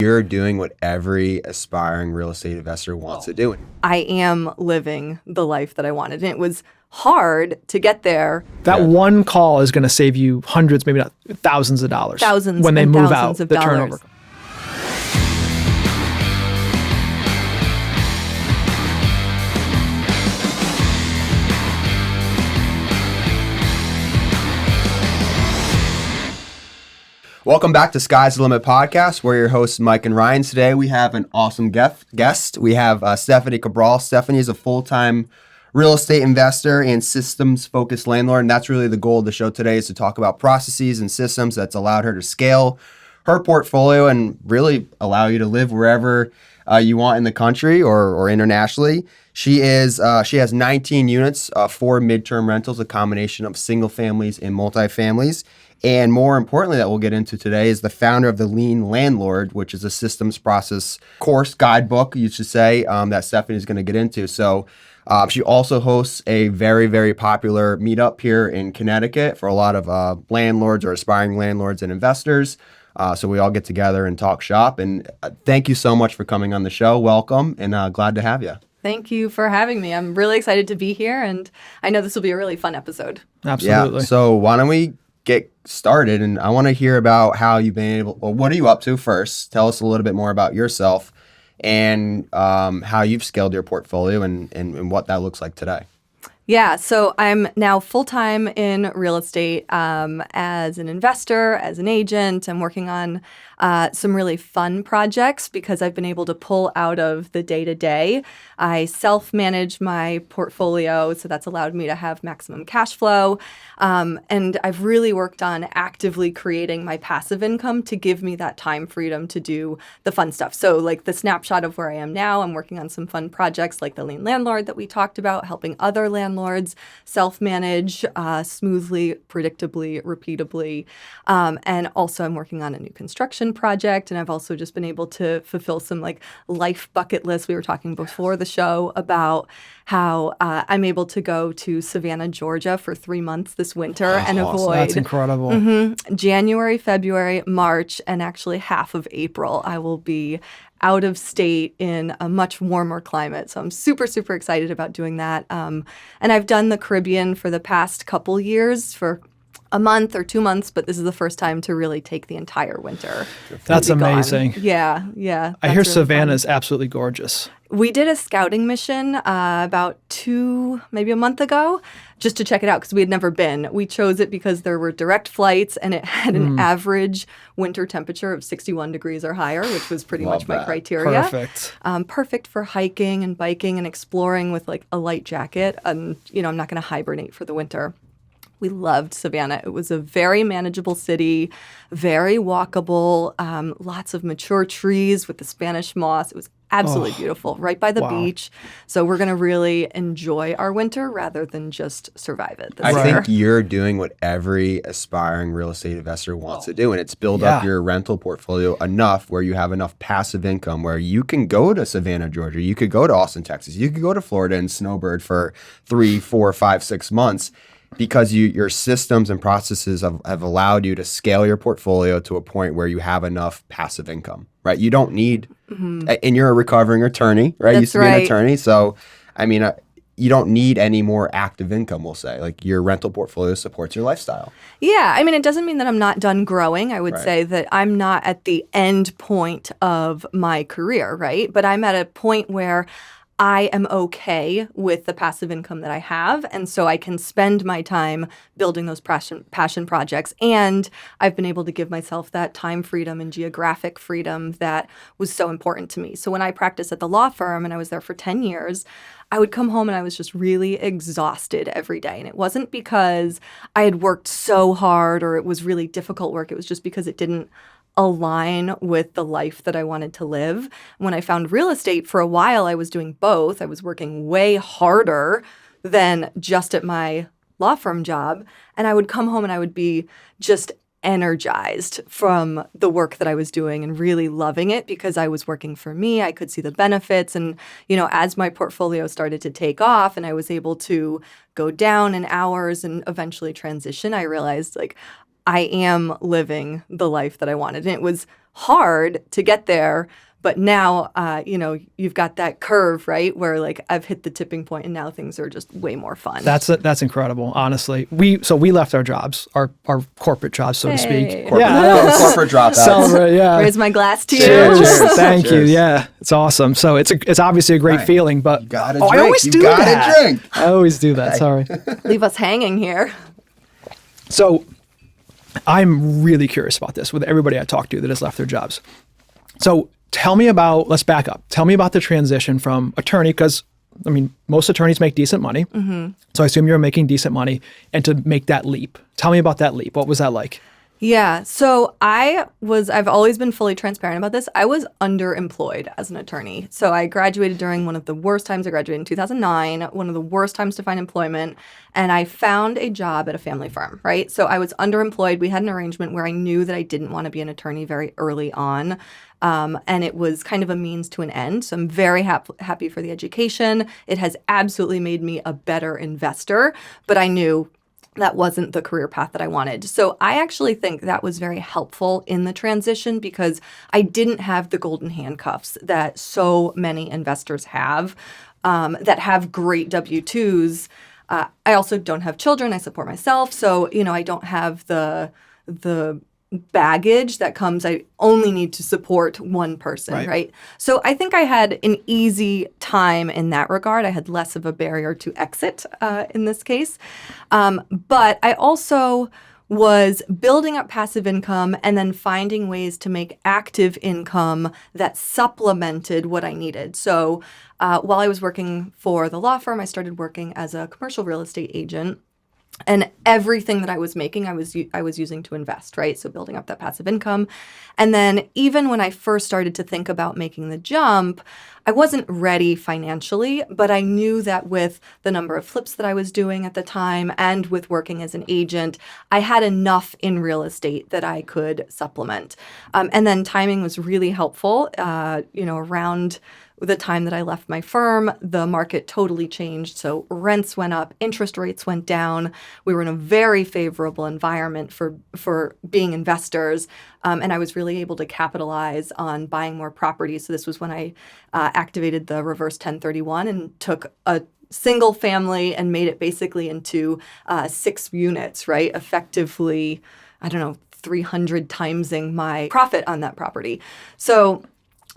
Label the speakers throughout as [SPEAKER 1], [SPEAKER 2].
[SPEAKER 1] You're doing what every aspiring real estate investor wants to do.
[SPEAKER 2] I am living the life that I wanted. And it was hard to get there.
[SPEAKER 3] That one call is going to save you hundreds, maybe not thousands of dollars.
[SPEAKER 2] Thousands
[SPEAKER 3] when they
[SPEAKER 2] and
[SPEAKER 3] move
[SPEAKER 2] thousands
[SPEAKER 3] out,
[SPEAKER 2] of
[SPEAKER 3] the
[SPEAKER 2] dollars.
[SPEAKER 3] turnover.
[SPEAKER 1] Welcome back to Sky's the Limit podcast. We're your hosts, Mike and Ryan. Today we have an awesome guest. We have Stephanie Cabral. Stephanie is a full-time real estate investor and systems-focused landlord, and that's really the goal of the show today, is to talk about processes and systems that's allowed her to scale her portfolio and really allow you to live wherever you want in the country or internationally. She has 19 units, 4 midterm rentals, a combination of single families and multifamilies. And more importantly, that we'll get into today, is the founder of the Lean Landlord, which is a systems process course, guidebook, you should say, that Stephanie is going to get into. So she also hosts a very, very popular meetup here in Connecticut for a lot of landlords or aspiring landlords and investors. So we all get together and talk shop. And thank you so much for coming on the show. Welcome, and glad to have you.
[SPEAKER 2] Thank you for having me. I'm really excited to be here, and I know this will be a really fun episode.
[SPEAKER 3] Absolutely.
[SPEAKER 1] Yeah. So why don't we get started? And I want to hear about how you've been able, well, what are you up to first? Tell us a little bit more about yourself and how you've scaled your portfolio and what that looks like today.
[SPEAKER 2] Yeah, so I'm now full-time in real estate as an investor, as an agent. I'm working on some really fun projects because I've been able to pull out of the day-to-day. I self-manage my portfolio, so that's allowed me to have maximum cash flow. And I've really worked on actively creating my passive income to give me that time freedom to do the fun stuff. So like the snapshot of where I am now, I'm working on some fun projects like the Lean Landlord that we talked about, helping other landlords self-manage smoothly, predictably, repeatably. And also I'm working on a new construction project, and I've also just been able to fulfill some like life bucket lists. We were talking before the show about how I'm able to go to Savannah, Georgia for 3 months this winter and avoid
[SPEAKER 3] That's incredible.
[SPEAKER 2] January, February, March, and actually half of April. I will be out of state in a much warmer climate. So I'm super, super excited about doing that. And I've done the Caribbean for the past couple years for a month or 2 months, but this is the first time to really take the entire winter.
[SPEAKER 3] That's amazing.
[SPEAKER 2] Yeah.
[SPEAKER 3] I hear
[SPEAKER 2] really
[SPEAKER 3] Savannah
[SPEAKER 2] fun.
[SPEAKER 3] is absolutely gorgeous.
[SPEAKER 2] We did a scouting mission about maybe a month ago, just to check it out because we had never been. We chose it because there were direct flights and it had an average winter temperature of 61 degrees or higher, which was pretty much my criteria.
[SPEAKER 3] Perfect.
[SPEAKER 2] Perfect for hiking and biking and exploring with like a light jacket. And, I'm not going to hibernate for the winter. We loved Savannah. It was a very manageable city, very walkable, lots of mature trees with the Spanish moss. It was absolutely beautiful, right by the beach. So we're going to really enjoy our winter rather than just survive it this
[SPEAKER 1] I
[SPEAKER 2] year.
[SPEAKER 1] think you're doing what every aspiring real estate investor wants to do, and it's build up your rental portfolio enough where you have enough passive income where you can go to Savannah, Georgia. You could go to Austin, Texas. You could go to Florida and snowbird for 3, 4, 5, 6 months. Because your systems and processes have allowed you to scale your portfolio to a point where you have enough passive income, right? You don't need, and you're a recovering attorney, right? You used to be an attorney. So, I mean, you don't need any more active income, we'll say. Like your rental portfolio supports your lifestyle.
[SPEAKER 2] Yeah. I mean, it doesn't mean that I'm not done growing. I would say that I'm not at the end point of my career, right? But I'm at a point where I am okay with the passive income that I have, and so I can spend my time building those passion projects, and I've been able to give myself that time freedom and geographic freedom that was so important to me. So when I practiced at the law firm, and I was there for 10 years, I would come home and I was just really exhausted every day, and it wasn't because I had worked so hard or it was really difficult work. It was just because it didn't align with the life that I wanted to live. When I found real estate, for a while, I was doing both. I was working way harder than just at my law firm job. And I would come home and I would be just energized from the work that I was doing and really loving it because I was working for me. I could see the benefits. And, as my portfolio started to take off and I was able to go down in hours and eventually transition, I realized I am living the life that I wanted. And it was hard to get there. But now, you've got that curve, right? Where like I've hit the tipping point and now things are just way more fun.
[SPEAKER 3] That's incredible, honestly. We left our jobs, our corporate jobs, so to speak.
[SPEAKER 1] Corporate dropouts.
[SPEAKER 3] Celebrate, yeah.
[SPEAKER 2] Raise my glass to you.
[SPEAKER 3] Cheers. Thank you. Yeah, it's awesome. So it's obviously a great feeling, but
[SPEAKER 1] You gotta drink.
[SPEAKER 3] I always
[SPEAKER 1] You
[SPEAKER 3] do
[SPEAKER 1] gotta
[SPEAKER 3] that.
[SPEAKER 1] drink.
[SPEAKER 3] I always do that. Sorry.
[SPEAKER 2] Leave us hanging here.
[SPEAKER 3] So I'm really curious about this with everybody I talk to that has left their jobs. So tell me about, let's back up. Tell me about the transition from attorney, because I mean, most attorneys make decent money. Mm-hmm. So I assume you're making decent money, and to make that leap. Tell me about that leap. What was that like?
[SPEAKER 2] Yeah. So I've always been fully transparent about this. I was underemployed as an attorney. So I graduated during one of the worst times. I graduated in 2009, one of the worst times to find employment. And I found a job at a family firm, right? So I was underemployed. We had an arrangement where I knew that I didn't want to be an attorney very early on. And it was kind of a means to an end. So I'm very happy for the education. It has absolutely made me a better investor. But I knew that wasn't the career path that I wanted. So I actually think that was very helpful in the transition because I didn't have the golden handcuffs that so many investors have that have great W-2s. I also don't have children. I support myself. So, I don't have the baggage that comes. I only need to support one person, right? So I think I had an easy time in that regard. I had less of a barrier to exit in this case. But I also was building up passive income and then finding ways to make active income that supplemented what I needed. So while I was working for the law firm, I started working as a commercial real estate agent. And everything that I was making, I was using to invest, right? So building up that passive income. And then even when I first started to think about making the jump, I wasn't ready financially, but I knew that with the number of flips that I was doing at the time and with working as an agent, I had enough in real estate that I could supplement. And then timing was really helpful, around the time that I left my firm, the market totally changed. So rents went up, interest rates went down. We were in a very favorable environment for being investors. And I was really able to capitalize on buying more properties. So this was when I activated the reverse 1031 and took a single family and made it basically into 6 units, right? Effectively, 300 timesing my profit on that property. So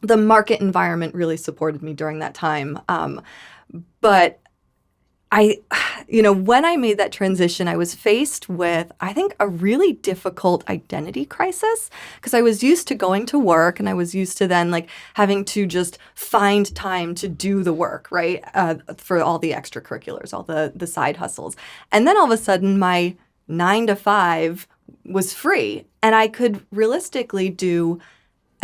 [SPEAKER 2] the market environment really supported me during that time. But when I made that transition, I was faced with, I think, a really difficult identity crisis because I was used to going to work and I was used to then having to just find time to do the work, right? For all the extracurriculars, all the side hustles. And then all of a sudden my 9 to 5 was free and I could realistically do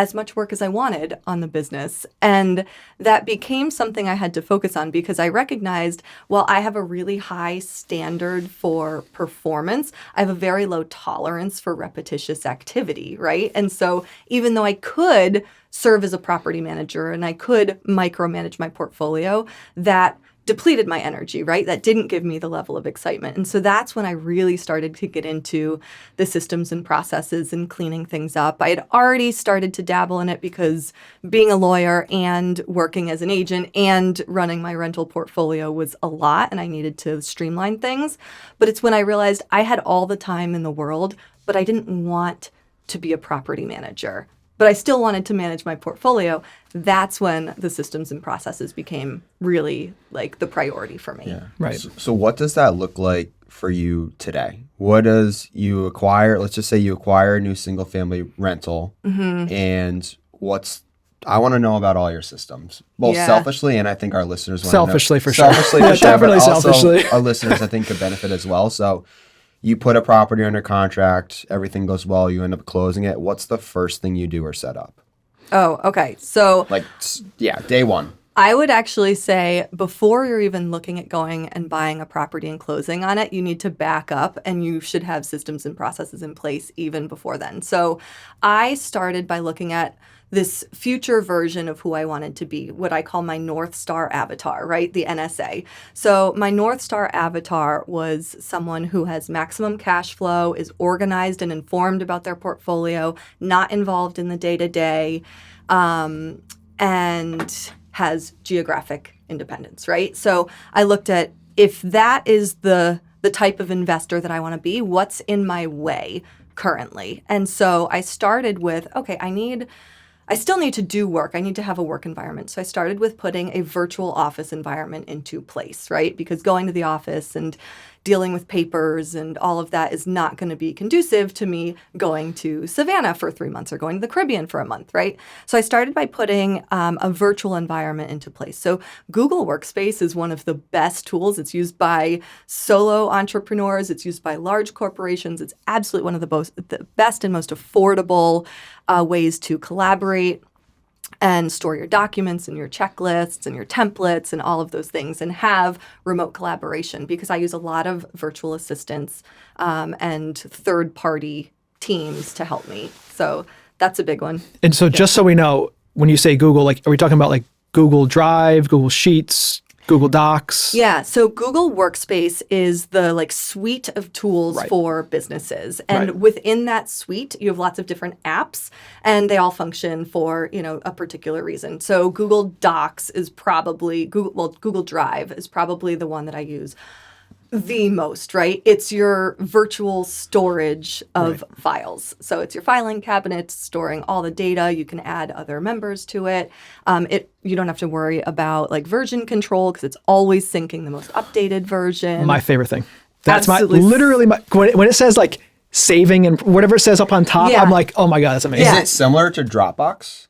[SPEAKER 2] as much work as I wanted on the business. And that became something I had to focus on because I recognized, while I have a really high standard for performance, I have a very low tolerance for repetitious activity, right? And so even though I could serve as a property manager and I could micromanage my portfolio, that depleted my energy, right? That didn't give me the level of excitement. And so that's when I really started to get into the systems and processes and cleaning things up. I had already started to dabble in it because being a lawyer and working as an agent and running my rental portfolio was a lot and I needed to streamline things. But it's when I realized I had all the time in the world, but I didn't want to be a property manager. But I still wanted to manage my portfolio. That's when the systems and processes became really the priority for me.
[SPEAKER 1] Yeah.
[SPEAKER 3] Right.
[SPEAKER 1] So what does that look like for you today? What does you acquire? Let's just say you acquire a new single family rental, and I want to know about all your systems, both selfishly and I think our listeners want
[SPEAKER 3] selfishly
[SPEAKER 1] to know.
[SPEAKER 3] For sure.
[SPEAKER 1] Selfishly for sure,
[SPEAKER 3] definitely
[SPEAKER 1] but also
[SPEAKER 3] selfishly.
[SPEAKER 1] Our listeners I think could benefit as well. So you put a property under contract, everything goes well, you end up closing it. What's the first thing you do or set up?
[SPEAKER 2] Oh, okay. So
[SPEAKER 1] day one.
[SPEAKER 2] I would actually say before you're even looking at going and buying a property and closing on it, you need to back up and you should have systems and processes in place even before then. So I started by looking at this future version of who I wanted to be, what I call my North Star avatar, right? The NSA. So my North Star avatar was someone who has maximum cash flow, is organized and informed about their portfolio, not involved in the day-to-day, and has geographic independence, right? So I looked at, if that is the type of investor that I want to be, what's in my way currently? And so I started with, okay, I still need to do work. I need to have a work environment. So I started with putting a virtual office environment into place, right? Because going to the office and dealing with papers and all of that is not going to be conducive to me going to Savannah for 3 months or going to the Caribbean for a month, right? So I started by putting a virtual environment into place. So Google Workspace is one of the best tools. It's used by solo entrepreneurs. It's used by large corporations. It's absolutely one of the best and most affordable ways to collaborate and store your documents and your checklists and your templates and all of those things, and have remote collaboration, because I use a lot of virtual assistants and third-party teams to help me. So that's a big one.
[SPEAKER 3] And so just so we know, when you say Google, like, are we talking about like Google Drive, Google Sheets, Google Docs?
[SPEAKER 2] Yeah, so Google Workspace is the like suite of tools for businesses. And within that suite, you have lots of different apps, and they all function for, a particular reason. So Google Docs is probably Google Drive is probably the one that I use the most, right? It's your virtual storage of files. So it's your filing cabinet storing all the data. You can add other members to it. You don't have to worry about like version control, because it's always syncing the most updated version.
[SPEAKER 3] My favorite thing. That's
[SPEAKER 2] Absolutely.
[SPEAKER 3] when it says like saving and whatever it says up on top, I'm like, oh my God, that's amazing.
[SPEAKER 1] Is it similar to Dropbox?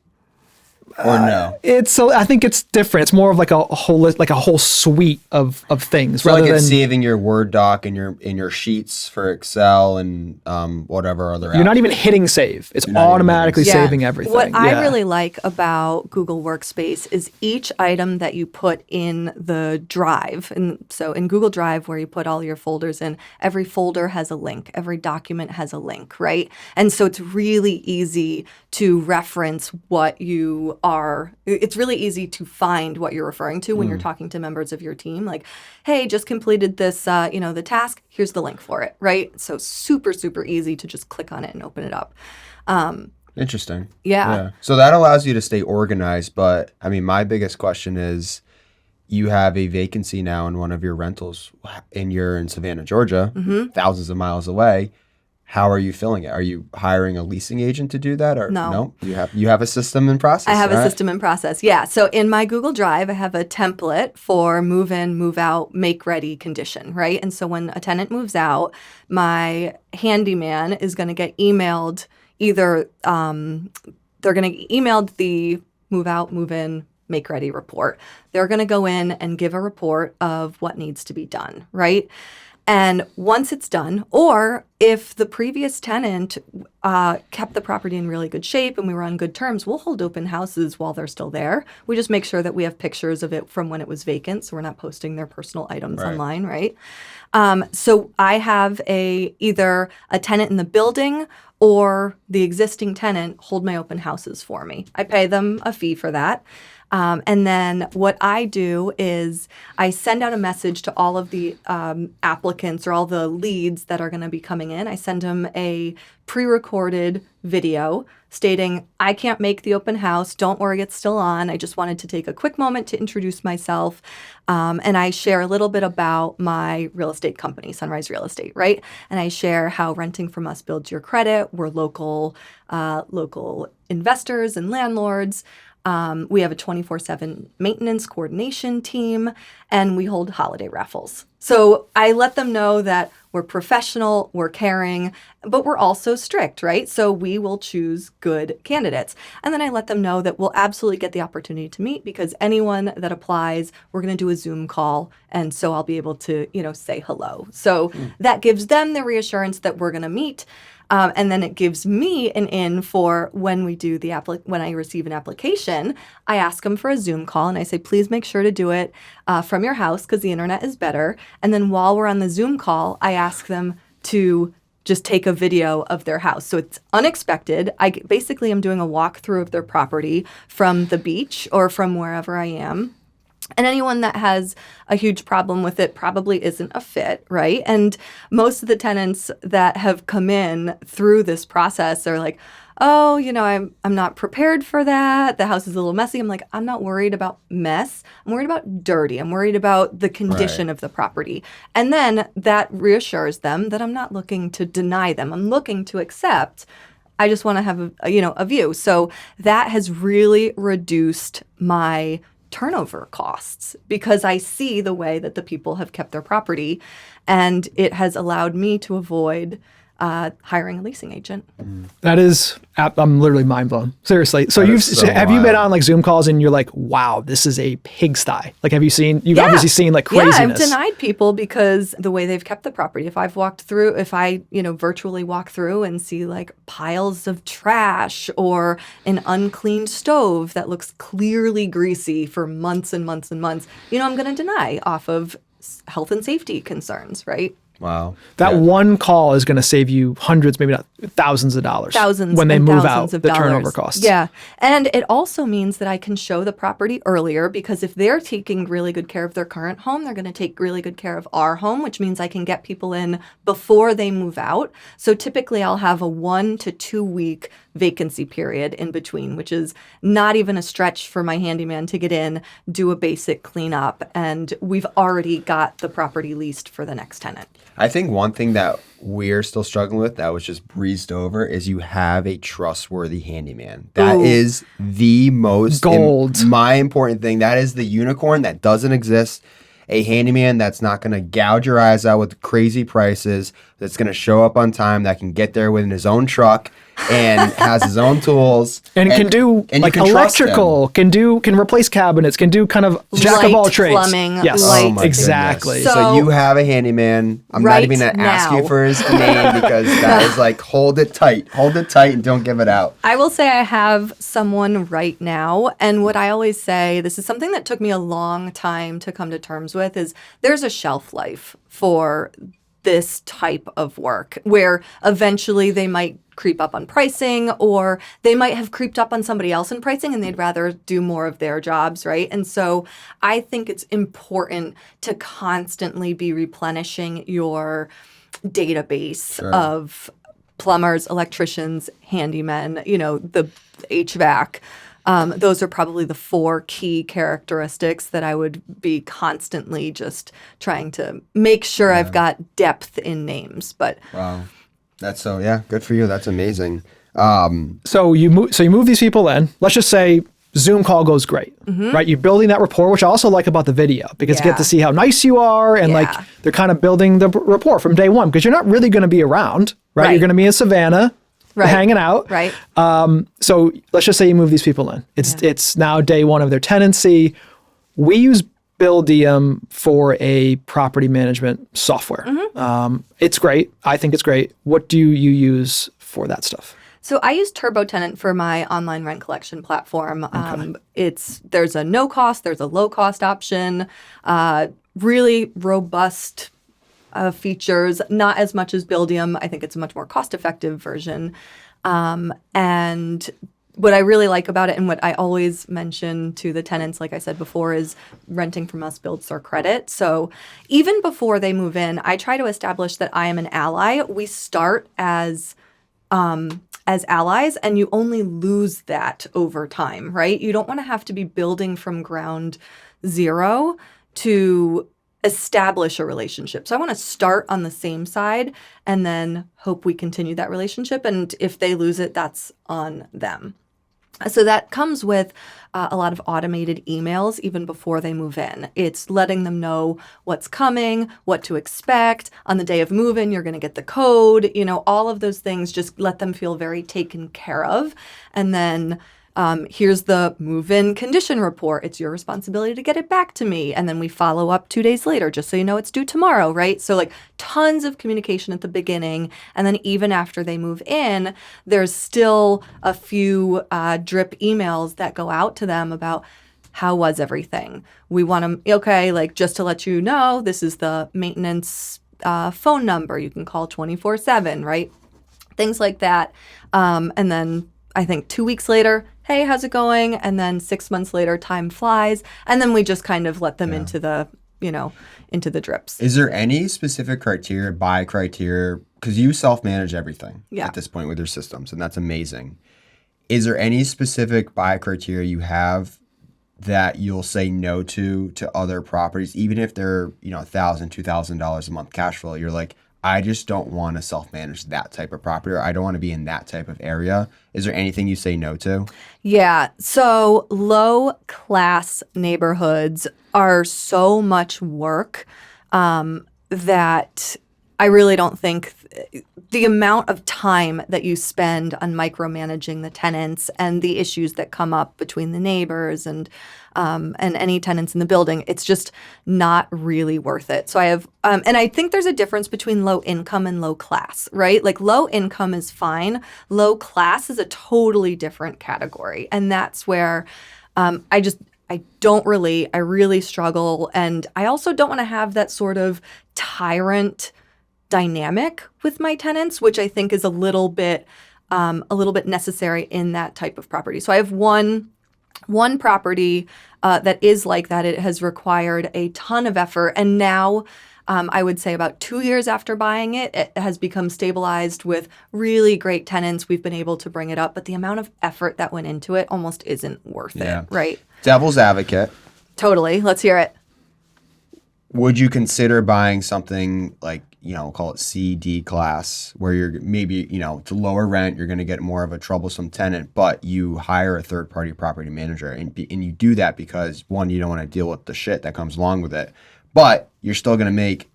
[SPEAKER 1] Or no?
[SPEAKER 3] I think it's different. It's more of like a whole suite of things.
[SPEAKER 1] So
[SPEAKER 3] rather
[SPEAKER 1] like it's
[SPEAKER 3] than
[SPEAKER 1] saving your Word doc and your sheets for Excel and whatever other.
[SPEAKER 3] You're not even hitting save. It's automatically saving everything.
[SPEAKER 2] What I really like about Google Workspace is each item that you put in the drive. And so in Google Drive, where you put all your folders in, every folder has a link. Every document has a link, right? And so it's really easy to reference what you are. It's really easy to find what you're referring to when you're talking to members of your team. Like, hey, just completed this, the task. Here's the link for it, right? So super, super easy to just click on it and open it up.
[SPEAKER 1] Interesting.
[SPEAKER 2] Yeah.
[SPEAKER 1] So that allows you to stay organized. But I mean, my biggest question is, you have a vacancy now in one of your rentals, and you're in Savannah, Georgia, thousands of miles away. How are you filling it? Are you hiring a leasing agent to do that, or no? You have a system in process.
[SPEAKER 2] I have a system in process. Yeah. So in my Google Drive, I have a template for move in, move out, make ready condition, right? And so when a tenant moves out, my handyman is going to get emailed either they're going to get emailed the move out, move in, make ready report. They're going to go in and give a report of what needs to be done, right? And once it's done, or if the previous tenant kept the property in really good shape and we were on good terms, we'll hold open houses while they're still there. We just make sure that we have pictures of it from when it was vacant, so we're not posting their personal items online, right? So I have either a tenant in the building or the existing tenant hold my open houses for me. I pay them a fee for that. And then what I do is I send out a message to all of the applicants or all the leads that are going to be coming in. I send them a pre-recorded video stating, I can't make the open house. Don't worry, it's still on. I just wanted to take a quick moment to introduce myself. And I share a little bit about my real estate company, Sunrise Real Estate, right? And I share how renting from us builds your credit. We're local investors and landlords. We have a 24/7 maintenance coordination team, and we hold holiday raffles. So I let them know that we're professional, we're caring, but we're also strict, right? So we will choose good candidates. And then I let them know that we'll absolutely get the opportunity to meet, because anyone that applies, we're going to do a Zoom call. And so I'll be able to, say hello. So that gives them the reassurance that we're going to meet. And then it gives me an in for when we do when I receive an application, I ask them for a Zoom call and I say, please make sure to do it from your house because the internet is better. And then while we're on the Zoom call, I ask them to just take a video of their house. So it's unexpected. I basically am doing a walkthrough of their property from the beach or from wherever I am. And anyone that has a huge problem with it probably isn't a fit, right? And most of the tenants that have come in through this process are like, oh, I'm not prepared for that. The house is a little messy. I'm like, I'm not worried about mess. I'm worried about dirty. I'm worried about the condition of the property. And then that reassures them that I'm not looking to deny them. I'm looking to accept. I just want to have a view. So that has really reduced my turnover costs because I see the way that the people have kept their property, and it has allowed me to avoid hiring a leasing agent.
[SPEAKER 3] That is, I'm literally mind blown. Seriously. So have you been on like Zoom calls and you're like, wow, this is a pigsty? Like, you've obviously seen like craziness.
[SPEAKER 2] Yeah, I've denied people because the way they've kept the property. If I virtually walk through and see like piles of trash or an uncleaned stove that looks clearly greasy for months and months and months, I'm going to deny off of health and safety concerns, right?
[SPEAKER 1] Wow.
[SPEAKER 3] That one call is going to save you hundreds, maybe not thousands of dollars.
[SPEAKER 2] When
[SPEAKER 3] they move out, the turnover costs.
[SPEAKER 2] Yeah. And it also means that I can show the property earlier because if they're taking really good care of their current home, they're going to take really good care of our home, which means I can get people in before they move out. So typically I'll have a 1 to 2 week vacancy period in between, which is not even a stretch for my handyman to get in, do a basic cleanup, and we've already got the property leased for the next tenant.
[SPEAKER 1] I think one thing that we're still struggling with that was just breezed over is you have a trustworthy handyman. That is the most
[SPEAKER 3] gold.
[SPEAKER 1] My important thing. That is the unicorn that doesn't exist. A handyman that's not going to gouge your eyes out with crazy prices, that's going to show up on time, that can get there within his own truck and has his own tools.
[SPEAKER 3] And can do like electrical, can replace cabinets, can do kind of jack of all trades.
[SPEAKER 2] Plumbing,
[SPEAKER 3] yes, exactly.
[SPEAKER 1] So you have a handyman. I'm not even going to ask you for his name because that is like, hold it tight and don't give it out.
[SPEAKER 2] I will say I have someone right now. And what I always say, this is something that took me a long time to come to terms with, is there's a shelf life for this type of work where eventually they might creep up on pricing, or they might have creeped up on somebody else in pricing and they'd rather do more of their jobs, right? And so I think it's important to constantly be replenishing your database of plumbers, electricians, handymen, the HVAC. Those are probably the 4 key characteristics that I would be constantly just trying to make sure I've got depth in names. But
[SPEAKER 1] wow, that's good for you. That's amazing.
[SPEAKER 3] So you move these people in. Let's just say Zoom call goes great, right? You're building that rapport, which I also like about the video because you get to see how nice you are, and like they're kind of building the rapport from day one because you're not really going to be around, right? You're going to be in Savannah. Hanging out.
[SPEAKER 2] Right.
[SPEAKER 3] So let's just say you move these people in. It's now day one of their tenancy. We use Buildium for a property management software. It's great. I think it's great. What do you use for that stuff?
[SPEAKER 2] So I use Turbo Tenant for my online rent collection platform. There's a no cost, there's a low cost option, really robust features, not as much as Buildium. I think it's a much more cost-effective version. And what I really like about it, and what I always mention to the tenants, like I said before, is renting from us builds their credit. So even before they move in, I try to establish that I am an ally. We start as allies, and you only lose that over time, right? You don't want to have to be building from ground zero to establish a relationship. So I want to start on the same side and then hope we continue that relationship. And if they lose it, that's on them. So that comes with a lot of automated emails even before they move in. It's letting them know what's coming, what to expect. On the day of move-in, you're going to get the code. All of those things, just let them feel very taken care of. And then here's the move-in condition report. It's your responsibility to get it back to me. And then we follow up 2 days later, just so you know it's due tomorrow, right? So like tons of communication at the beginning. And then even after they move in, there's still a few drip emails that go out to them about how was everything. We want to, just to let you know, this is the maintenance phone number. You can call 24/7, right? Things like that. And then I think 2 weeks later, hey, how's it going? And then 6 months later, time flies. And then we just kind of let them into the, into the drips.
[SPEAKER 1] Is there any specific buy criteria? Because you self-manage everything
[SPEAKER 2] Yeah.
[SPEAKER 1] at this point with your systems, and that's amazing. Is there any specific buy criteria you have that you'll say no to other properties, even if they're, $1,000, $2,000 a month cash flow? You're like, I just don't want to self-manage that type of property, or I don't want to be in that type of area. Is there anything you say no to?
[SPEAKER 2] Yeah. So low class neighborhoods are so much work that I really don't think the amount of time that you spend on micromanaging the tenants and the issues that come up between the neighbors and any tenants in the building, it's just not really worth it. So I have, and I think there's a difference between low income and low class, right? Like low income is fine. Low class is a totally different category. And that's where I really struggle. And I also don't want to have that sort of tyrant dynamic with my tenants, which I think is a little bit necessary in that type of property. So I have one property that is like that. It has required a ton of effort, and now I would say about 2 years after buying it, it has become stabilized with really great tenants. We've been able to bring it up, but the amount of effort that went into it almost isn't worth it, right?
[SPEAKER 1] Devil's advocate.
[SPEAKER 2] Totally. Let's hear it.
[SPEAKER 1] Would you consider buying something like, call it C, D class, where you're maybe, to lower rent, you're going to get more of a troublesome tenant, but you hire a third-party property manager, and you do that because, one, you don't want to deal with the shit that comes along with it, but you're still going to make,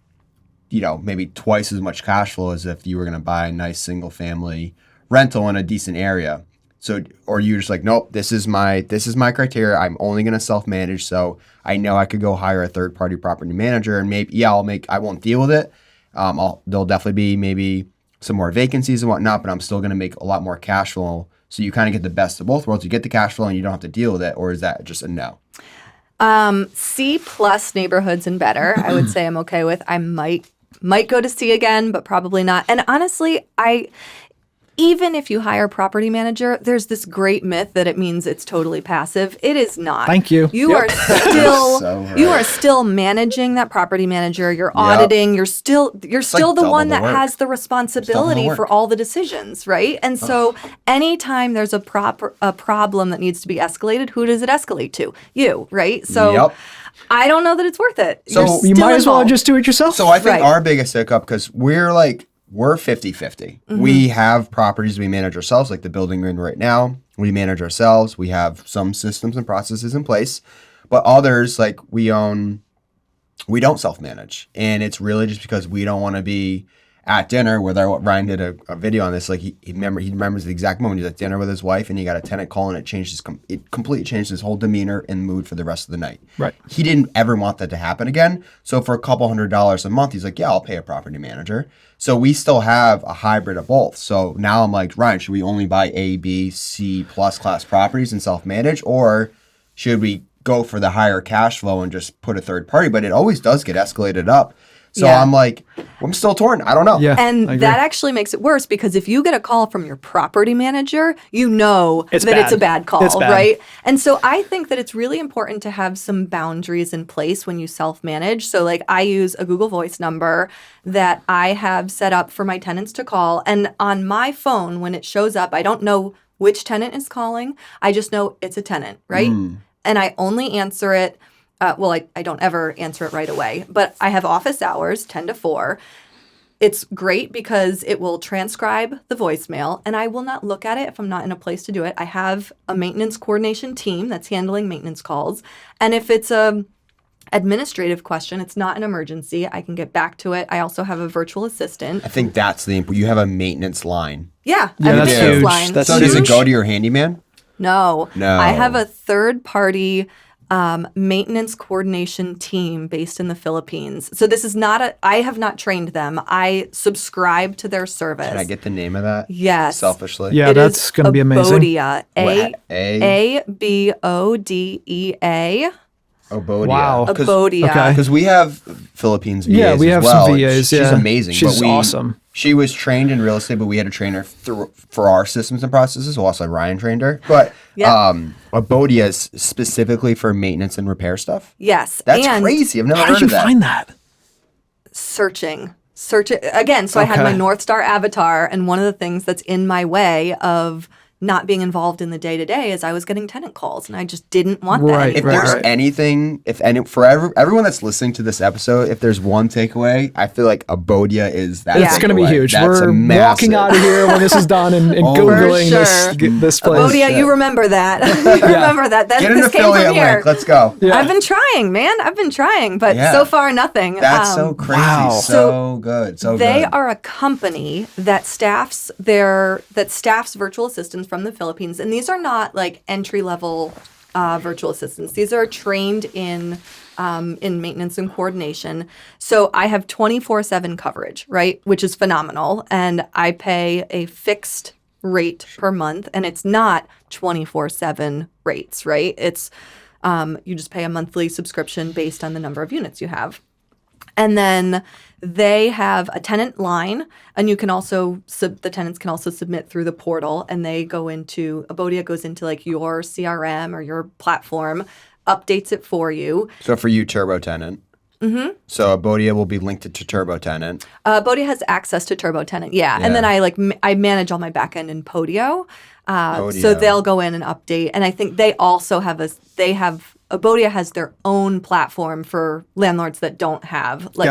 [SPEAKER 1] maybe twice as much cash flow as if you were going to buy a nice single-family rental in a decent area. So, or you're just like, nope, this is my criteria. I'm only going to self-manage, so I know I could go hire a third-party property manager, and maybe, I won't deal with it. There'll definitely be maybe some more vacancies and whatnot, but I'm still going to make a lot more cash flow. So you kind of get the best of both worlds. You get the cash flow and you don't have to deal with it. Or is that just a no?
[SPEAKER 2] C plus neighborhoods and better, I would say I'm okay with. I might go to C again, but probably not. And honestly, even if you hire a property manager, there's this great myth that it means it's totally passive. It is not.
[SPEAKER 3] Thank you.
[SPEAKER 2] You are still managing that property manager. You're auditing. You're still the one that has the responsibility for all the decisions, right? And so anytime there's a problem that needs to be escalated, who does it escalate to? You, right? So I don't know that it's worth it.
[SPEAKER 1] So
[SPEAKER 3] you might as well just do it yourself.
[SPEAKER 1] So I think our biggest hiccup, because we're 50-50. Mm-hmm. We have properties we manage ourselves, like the building we're in right now. We manage ourselves. We have some systems and processes in place. But others, like we don't self-manage. And it's really just because we don't want to be at dinner with Ryan did a video on this. Like he remembers the exact moment. He was at dinner with his wife and he got a tenant call, and it completely changed his whole demeanor and mood for the rest of the night.
[SPEAKER 3] Right.
[SPEAKER 1] He didn't ever want that to happen again. So for a couple $100 a month, he's like, yeah, I'll pay a property manager. So we still have a hybrid of both. So now I'm like, Ryan, should we only buy A, B, C plus class properties and self-manage, or should we go for the higher cash flow and just put a third party? But it always does get escalated up. So I'm like, I'm still torn. I don't know.
[SPEAKER 3] Yeah,
[SPEAKER 2] and that actually makes it worse, because if you get a call from your property manager, you know it's a bad call, right? And so I think that it's really important to have some boundaries in place when you self-manage. So like I use a Google Voice number that I have set up for my tenants to call. And on my phone, when it shows up, I don't know which tenant is calling. I just know it's a tenant, right? And I only answer it. I don't ever answer it right away, but I have office hours, 10 to 4. It's great because it will transcribe the voicemail, and I will not look at it if I'm not in a place to do it. I have a maintenance coordination team that's handling maintenance calls, and if it's a administrative question, it's not an emergency, I can get back to it. I also have a virtual assistant.
[SPEAKER 1] I think that's you have a maintenance line.
[SPEAKER 2] Yeah, I have a maintenance line.
[SPEAKER 1] So does it go to your handyman?
[SPEAKER 2] No. I have a third-party maintenance coordination team based in the Philippines. So this is I have not trained them. I subscribe to their service.
[SPEAKER 1] Can I get the name of that?
[SPEAKER 2] Yes.
[SPEAKER 1] Selfishly?
[SPEAKER 3] Yeah, that's going to be amazing.
[SPEAKER 2] Abodea. A-B-O-D-E-A.
[SPEAKER 1] Obodia.
[SPEAKER 3] Wow.
[SPEAKER 2] Abodia.
[SPEAKER 3] Okay.
[SPEAKER 1] Because we have Philippines VAs
[SPEAKER 3] Yeah, we have
[SPEAKER 1] as well.
[SPEAKER 3] some VAs.
[SPEAKER 1] She's amazing.
[SPEAKER 3] She's awesome.
[SPEAKER 1] She was trained in real estate, but we had to train her for our systems and processes. Well, also Ryan trained her. But Obodia is specifically for maintenance and repair stuff.
[SPEAKER 2] Yes.
[SPEAKER 1] That's
[SPEAKER 2] and
[SPEAKER 1] crazy. I've never
[SPEAKER 3] How
[SPEAKER 1] heard
[SPEAKER 3] did you
[SPEAKER 1] of that.
[SPEAKER 3] find that?
[SPEAKER 2] searching again. So I had my North Star avatar, and one of the things that's in my way of not being involved in the day-to-day is I was getting tenant calls, and I just didn't want that anymore.
[SPEAKER 1] If there's anything, everyone that's listening to this episode, if there's one takeaway, I feel like Abodia is that.
[SPEAKER 3] It's going to be huge. We're walking out of here when this is done and Googling this place.
[SPEAKER 2] Abodia, you remember that. Remember that.
[SPEAKER 1] Get an
[SPEAKER 2] this
[SPEAKER 1] affiliate
[SPEAKER 2] came from here.
[SPEAKER 1] link. Let's go.
[SPEAKER 2] Yeah. I've been trying, man. I've been trying, but so far nothing.
[SPEAKER 1] That's so crazy. Wow. So good. So
[SPEAKER 2] they are a company that staffs virtual assistants from the Philippines, and these are not like entry-level virtual assistants. These are trained in maintenance and coordination. So I have 24/7 coverage, right, which is phenomenal, and I pay a fixed rate per month, and it's not 24/7 rates, right? It's you just pay a monthly subscription based on the number of units you have. And then they have a tenant line, and you can also the tenants can also submit through the portal, and they go into Abodia goes into like your CRM or your platform, updates it for you.
[SPEAKER 1] So for you, Turbo Tenant. Mm-hmm. So Abodia will be linked to Turbo Tenant.
[SPEAKER 2] Abodia has access to Turbo Tenant, yeah. And then I manage all my backend in Podio. So they'll go in and update, and I think they also have Abodia has their own platform for landlords that don't have like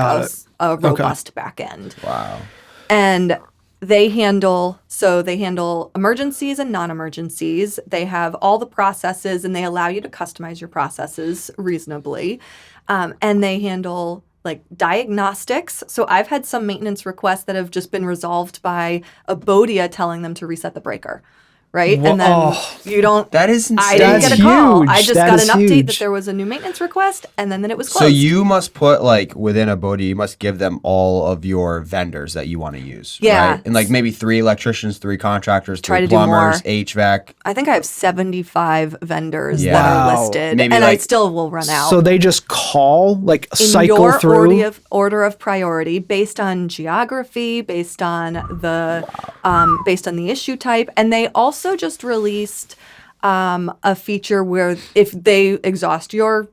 [SPEAKER 2] a robust back end.
[SPEAKER 1] Wow.
[SPEAKER 2] And they handle emergencies and non-emergencies. They have all the processes, and they allow you to customize your processes reasonably. And they handle like diagnostics. So I've had some maintenance requests that have just been resolved by Abodia telling them to reset the breaker. Right?
[SPEAKER 3] Whoa.
[SPEAKER 2] And then you don't...
[SPEAKER 1] That is insane.
[SPEAKER 2] I didn't get a call.
[SPEAKER 3] Huge.
[SPEAKER 2] I just
[SPEAKER 3] that
[SPEAKER 2] got an update
[SPEAKER 3] huge.
[SPEAKER 2] that there was a new maintenance request, and then it was closed.
[SPEAKER 1] So you must put like within Abodia, you must give them all of your vendors that you want to use.
[SPEAKER 2] Yeah.
[SPEAKER 1] Right? And like maybe 3 electricians, 3 contractors, 3
[SPEAKER 2] Try to do
[SPEAKER 1] plumbers,
[SPEAKER 2] more.
[SPEAKER 1] HVAC.
[SPEAKER 2] I think I have 75 vendors that
[SPEAKER 3] Wow.
[SPEAKER 2] are listed,
[SPEAKER 1] Maybe
[SPEAKER 2] and I
[SPEAKER 1] like-
[SPEAKER 2] still will run out.
[SPEAKER 3] So they just call, like
[SPEAKER 2] in
[SPEAKER 3] cycle
[SPEAKER 2] your
[SPEAKER 3] through.
[SPEAKER 2] order of priority based on geography, based on the issue type, and they also just released a feature where if they exhaust your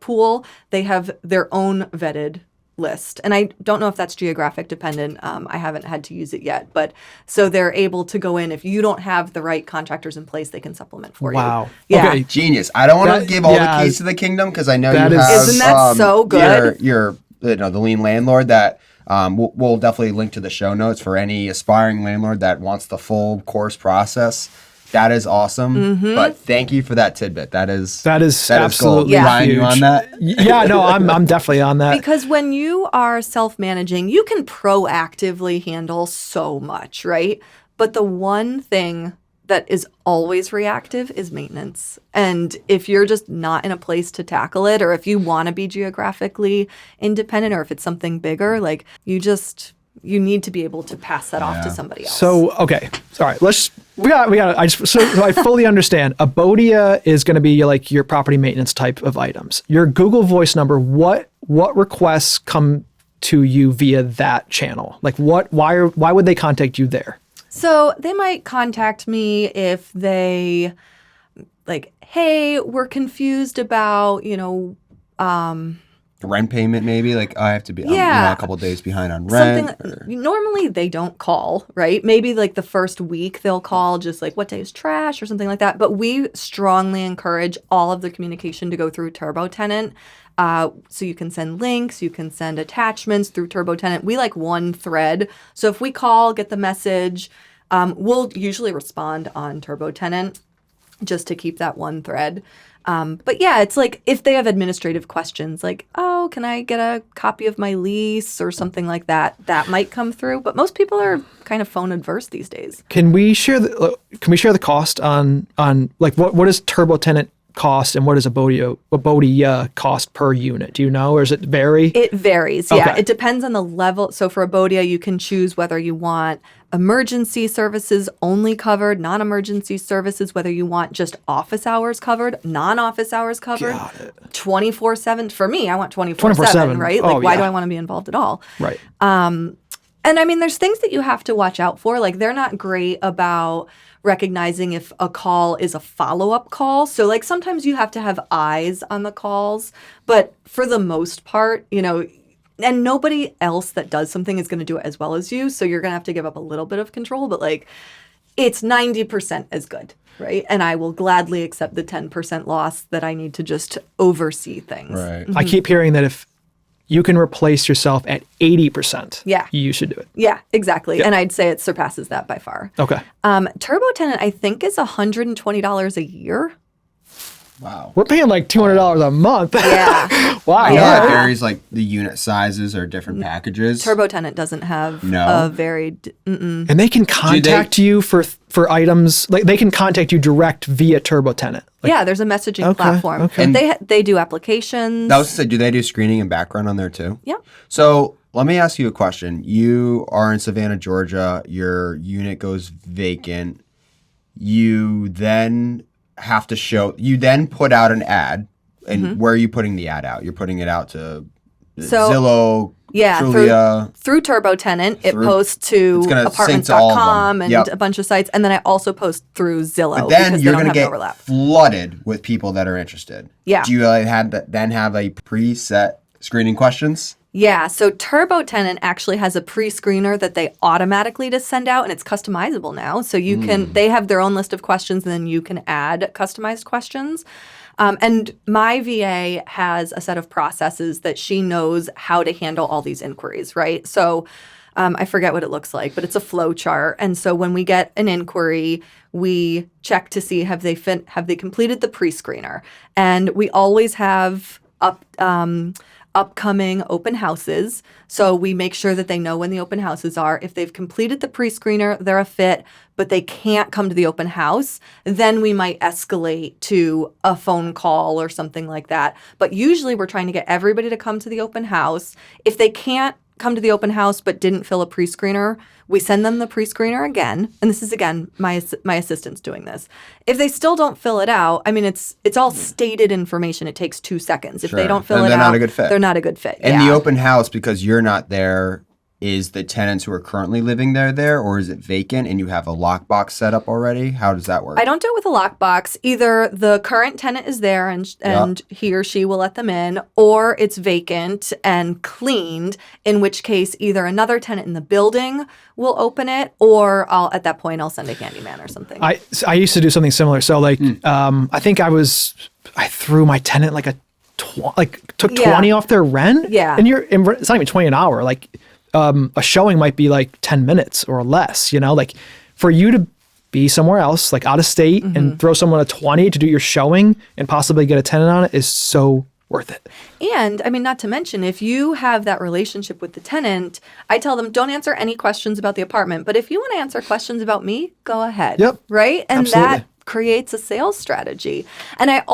[SPEAKER 2] pool, they have their own vetted list. And I don't know if that's geographic dependent. I haven't had to use it yet, but so they're able to go in if you don't have the right contractors in place, they can supplement for you.
[SPEAKER 3] Wow.
[SPEAKER 2] Yeah.
[SPEAKER 3] Okay.
[SPEAKER 1] Genius. I don't want to
[SPEAKER 3] That-
[SPEAKER 1] give all
[SPEAKER 3] yeah.
[SPEAKER 1] the keys to the kingdom because I know
[SPEAKER 3] That
[SPEAKER 1] you
[SPEAKER 3] is-
[SPEAKER 1] have.
[SPEAKER 2] Isn't that so good?
[SPEAKER 1] Your the Lean Landlord that we'll definitely link to the show notes for any aspiring landlord that wants the full course process. That is awesome.
[SPEAKER 2] Mm-hmm.
[SPEAKER 1] But thank you for that tidbit. That is
[SPEAKER 3] absolutely
[SPEAKER 1] gold. Ryan, you on that?
[SPEAKER 3] Yeah, no, I'm definitely on that.
[SPEAKER 2] Because when you are self-managing, you can proactively handle so much, right? But the one thing that is always reactive is maintenance. And if you're just not in a place to tackle it, or if you want to be geographically independent, or if it's something bigger, like you need to be able to pass that off to somebody else.
[SPEAKER 3] So, okay. Sorry. So I fully understand. Abodia is going to be like your property maintenance type of items. Your Google Voice number, what requests come to you via that channel? Like why would they contact you there?
[SPEAKER 2] So they might contact me if they like, hey, we're confused about,
[SPEAKER 1] Rent payment, maybe like I have to be a couple days behind on rent.
[SPEAKER 2] Normally they don't call, right? Maybe like the first week they'll call just like what day is trash or something like that. But we strongly encourage all of the communication to go through Turbo Tenant. So you can send links, you can send attachments through Turbo Tenant. We like one thread. So if we call, get the message, we'll usually respond on Turbo Tenant just to keep that one thread. But yeah, it's like if they have administrative questions like, oh, can I get a copy of my lease or something like that, that might come through. But most people are kind of phone adverse these days.
[SPEAKER 3] Can we share the cost on like what is Turbo Tenant cost and what is Abodia cost per unit? Do you know, or does it vary?
[SPEAKER 2] It varies.
[SPEAKER 3] Okay.
[SPEAKER 2] Yeah, it depends on the level. So for Abodia, you can choose whether you want emergency services only covered, non-emergency services, whether you want just office hours covered, non-office hours covered, 24/7. For me, I want 24/7, right?
[SPEAKER 3] Oh,
[SPEAKER 2] Like, why do I want to be involved at all?
[SPEAKER 3] Right.
[SPEAKER 2] And I mean, there's things that you have to watch out for. Like, they're not great about recognizing if a call is a follow-up call. So, like, sometimes you have to have eyes on the calls. But for the most part, you know, and nobody else that does something is going to do it as well as you. So you're going to have to give up a little bit of control. But, like, it's 90% as good, right? And I will gladly accept the 10% loss that I need to just oversee things.
[SPEAKER 1] Right.
[SPEAKER 3] I keep hearing that if you can replace yourself at 80%,
[SPEAKER 2] Yeah.
[SPEAKER 3] you should do it.
[SPEAKER 2] Yeah, exactly. And I'd say it surpasses that by far.
[SPEAKER 3] Okay.
[SPEAKER 2] Turbo Tenant, I think, is $120 a year.
[SPEAKER 1] Wow.
[SPEAKER 3] We're paying like $200 a month.
[SPEAKER 2] Yeah.
[SPEAKER 3] Wow.
[SPEAKER 1] I know
[SPEAKER 2] Yeah.
[SPEAKER 1] that varies, like the unit sizes or different packages.
[SPEAKER 2] Turbo Tenant doesn't have
[SPEAKER 1] No.
[SPEAKER 2] a varied.
[SPEAKER 3] And they can contact you for items, like they can contact you direct via Turbo Tenant.
[SPEAKER 2] Yeah, there's a messaging
[SPEAKER 3] Okay,
[SPEAKER 2] platform.
[SPEAKER 3] okay.
[SPEAKER 2] And they do applications.
[SPEAKER 1] That was to say, do they do screening and background on there too?
[SPEAKER 2] Yeah.
[SPEAKER 1] So let me ask you a question. You are in Savannah, Georgia. Your unit goes vacant. You then have to show. You then put out an ad. And where are you putting the ad out? You're putting it out to Zillow,
[SPEAKER 2] Yeah,
[SPEAKER 1] Trulia.
[SPEAKER 2] through Turbo Tenant, it
[SPEAKER 1] Through-
[SPEAKER 2] posts to
[SPEAKER 1] it's gonna sync to all of them.
[SPEAKER 2] apartments.com and
[SPEAKER 1] Yep.
[SPEAKER 2] a bunch of sites. And then I also post through Zillow
[SPEAKER 1] But then
[SPEAKER 2] because
[SPEAKER 1] you're
[SPEAKER 2] they don't
[SPEAKER 1] going to
[SPEAKER 2] have
[SPEAKER 1] get
[SPEAKER 2] overlap.
[SPEAKER 1] flooded with people that are interested.
[SPEAKER 2] Yeah.
[SPEAKER 1] Do you then have a preset screening questions?
[SPEAKER 2] Yeah, so Turbo Tenant actually has a pre-screener that they automatically just send out, and it's customizable now. So you can, they have their own list of questions, and then you can add customized questions. And my VA has a set of processes that she knows how to handle all these inquiries, right? So I forget what it looks like, but it's a flow chart. And so when we get an inquiry, we check to see have they completed the pre-screener, and we always have upcoming open houses. So we make sure that they know when the open houses are. If they've completed the pre-screener, they're a fit, but they can't come to the open house, then we might escalate to a phone call or something like that. But usually we're trying to get everybody to come to the open house. If they can't come to the open house but didn't fill a pre-screener, we send them the pre-screener again. And this is, again, my assistant's doing this. If they still don't fill it out, I mean, it's all stated information. It takes 2 seconds. If they
[SPEAKER 1] Sure.
[SPEAKER 2] don't fill
[SPEAKER 1] Then
[SPEAKER 2] it
[SPEAKER 1] they're
[SPEAKER 2] out,
[SPEAKER 1] not a good fit.
[SPEAKER 2] they're not a good fit.
[SPEAKER 1] And
[SPEAKER 2] yeah.
[SPEAKER 1] the open house, because you're not there, is the tenants who are currently living there, or is it vacant and you have a lockbox set up already? How does that work?
[SPEAKER 2] I don't do it with a lockbox. Either the current tenant is there and he or she will let them in, or it's vacant and cleaned, in which case either another tenant in the building will open it, or at that point I'll send a handyman or something.
[SPEAKER 3] I used to do something similar. So like, I think I threw my tenant like took 20 off their rent.
[SPEAKER 2] Yeah.
[SPEAKER 3] And it's not even 20 an hour. Like, a showing might be like 10 minutes or less, like for you to be somewhere else, like out of state, and throw someone a 20 to do your showing and possibly get a tenant on it is so worth it.
[SPEAKER 2] And I mean, not to mention, if you have that relationship with the tenant, I tell them, don't answer any questions about the apartment, but if you want to answer questions about me, go ahead.
[SPEAKER 3] Yep.
[SPEAKER 2] Right? And
[SPEAKER 3] Absolutely.
[SPEAKER 2] that creates a sales strategy. And I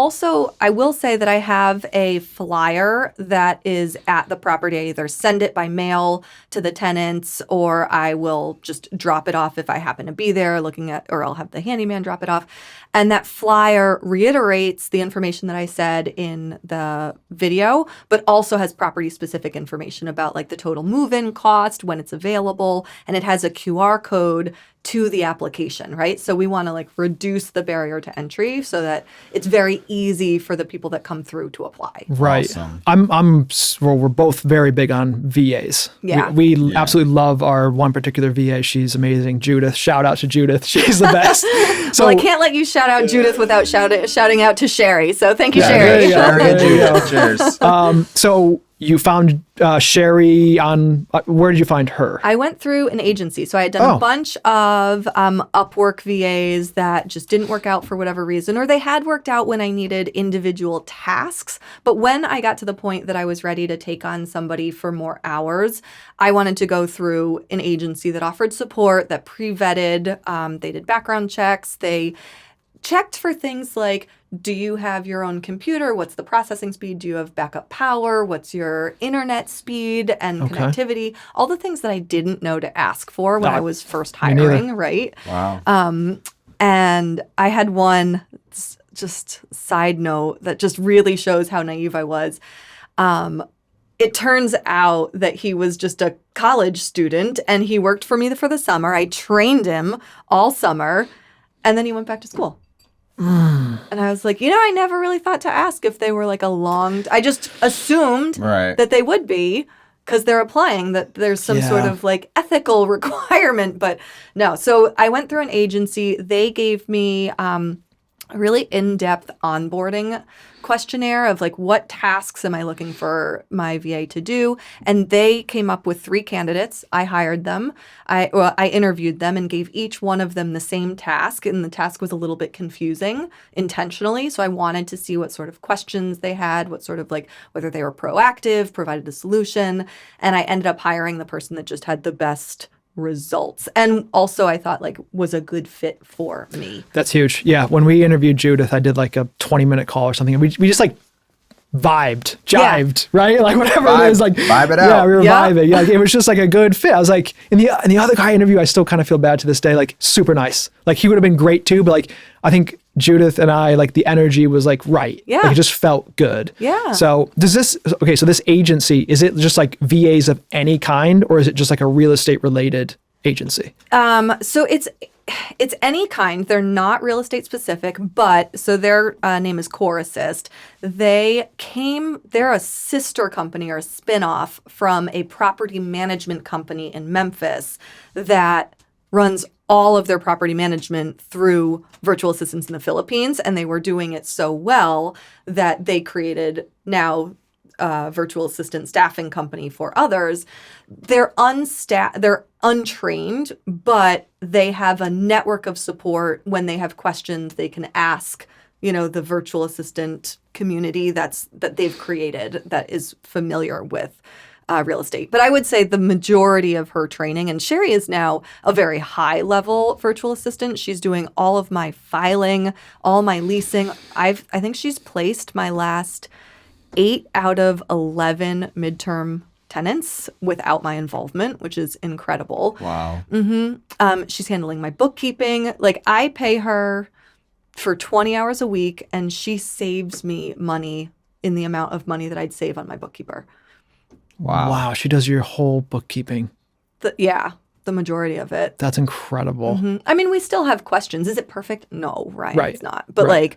[SPEAKER 2] will say that I have a flyer that is at the property. I either send it by mail to the tenants, or I will just drop it off if I happen to be there or I'll have the handyman drop it off. And that flyer reiterates the information that I said in the video, but also has property specific information about like the total move-in cost, when it's available, and it has a QR code to the application, right? So we want to like reduce the barrier to entry so that it's very easy for the people that come through to apply.
[SPEAKER 3] Right.
[SPEAKER 1] Awesome.
[SPEAKER 3] We're both very big on VAs.
[SPEAKER 2] Yeah.
[SPEAKER 3] We absolutely love our one particular VA. She's amazing. Judith. Shout out to Judith. She's the best. So
[SPEAKER 2] Well, I can't let you shout out Judith without shouting out to Sherry. So thank you,
[SPEAKER 3] Yeah,
[SPEAKER 2] Sherry.
[SPEAKER 3] there you go.
[SPEAKER 1] Very good,
[SPEAKER 3] There you go.
[SPEAKER 1] Judith. Cheers.
[SPEAKER 3] So you found Sherry on, where did you find her?
[SPEAKER 2] I went through an agency. So I had done a bunch of Upwork VAs that just didn't work out for whatever reason, or they had worked out when I needed individual tasks. But when I got to the point that I was ready to take on somebody for more hours, I wanted to go through an agency that offered support, that pre-vetted, they did background checks, they checked for things like, do you have your own computer? What's the processing speed? Do you have backup power? What's your internet speed and connectivity? All the things that I didn't know to ask for when I was first hiring, right?
[SPEAKER 1] Wow.
[SPEAKER 2] And I had one, just side note, that just really shows how naive I was. It turns out that he was just a college student and he worked for me for the summer. I trained him all summer and then he went back to school. And I was like, I never really thought to ask if they were like I just assumed that they would be because they're applying, that there's some sort of like ethical requirement, but no. So I went through an agency. They gave me a really in-depth onboarding questionnaire of like, what tasks am I looking for my VA to do? And they came up with 3 candidates. I hired them. I interviewed them and gave each one of them the same task. And the task was a little bit confusing intentionally. So I wanted to see what sort of questions they had, what sort of like, whether they were proactive, provided a solution. And I ended up hiring the person that just had the best results, and also I thought like was a good fit for me.
[SPEAKER 3] That's huge. Yeah, when we interviewed Judith, I did like a 20-minute call or something, and we just like jived, right? Like whatever it is, like
[SPEAKER 1] vibe it out.
[SPEAKER 3] Yeah, we were vibing. Yeah, like, it was just like a good fit. I was like, in the other guy interview, I still kind of feel bad to this day. Like super nice. Like he would have been great too, but like I think Judith and I, like the energy was like right.
[SPEAKER 2] Yeah,
[SPEAKER 3] like, it just felt good.
[SPEAKER 2] Yeah.
[SPEAKER 3] So so this agency, is it just like VAs of any kind, or is it just like a real estate related agency?
[SPEAKER 2] So it's any kind. They're not real estate specific, but so their name is Core Assist. They're a sister company or a spinoff from a property management company in Memphis that runs all of their property management through virtual assistants in the Philippines. And they were doing it so well that they created now virtual assistant staffing company for others. They're untrained, but they have a network of support. When they have questions, they can ask, the virtual assistant community that they've created that is familiar with real estate. But I would say the majority of her training, and Sherry is now a very high level virtual assistant. She's doing all of my filing, all my leasing. I think she's placed my last 8 out of 11 midterm tenants without my involvement, which is incredible.
[SPEAKER 1] Wow.
[SPEAKER 2] She's handling my bookkeeping. Like I pay her for 20 hours a week and she saves me money in the amount of money that I'd save on my bookkeeper.
[SPEAKER 3] Wow. She does your whole bookkeeping.
[SPEAKER 2] The majority of it.
[SPEAKER 3] That's incredible.
[SPEAKER 2] I mean, we still have questions. Is it perfect? No, right. It's not. But like,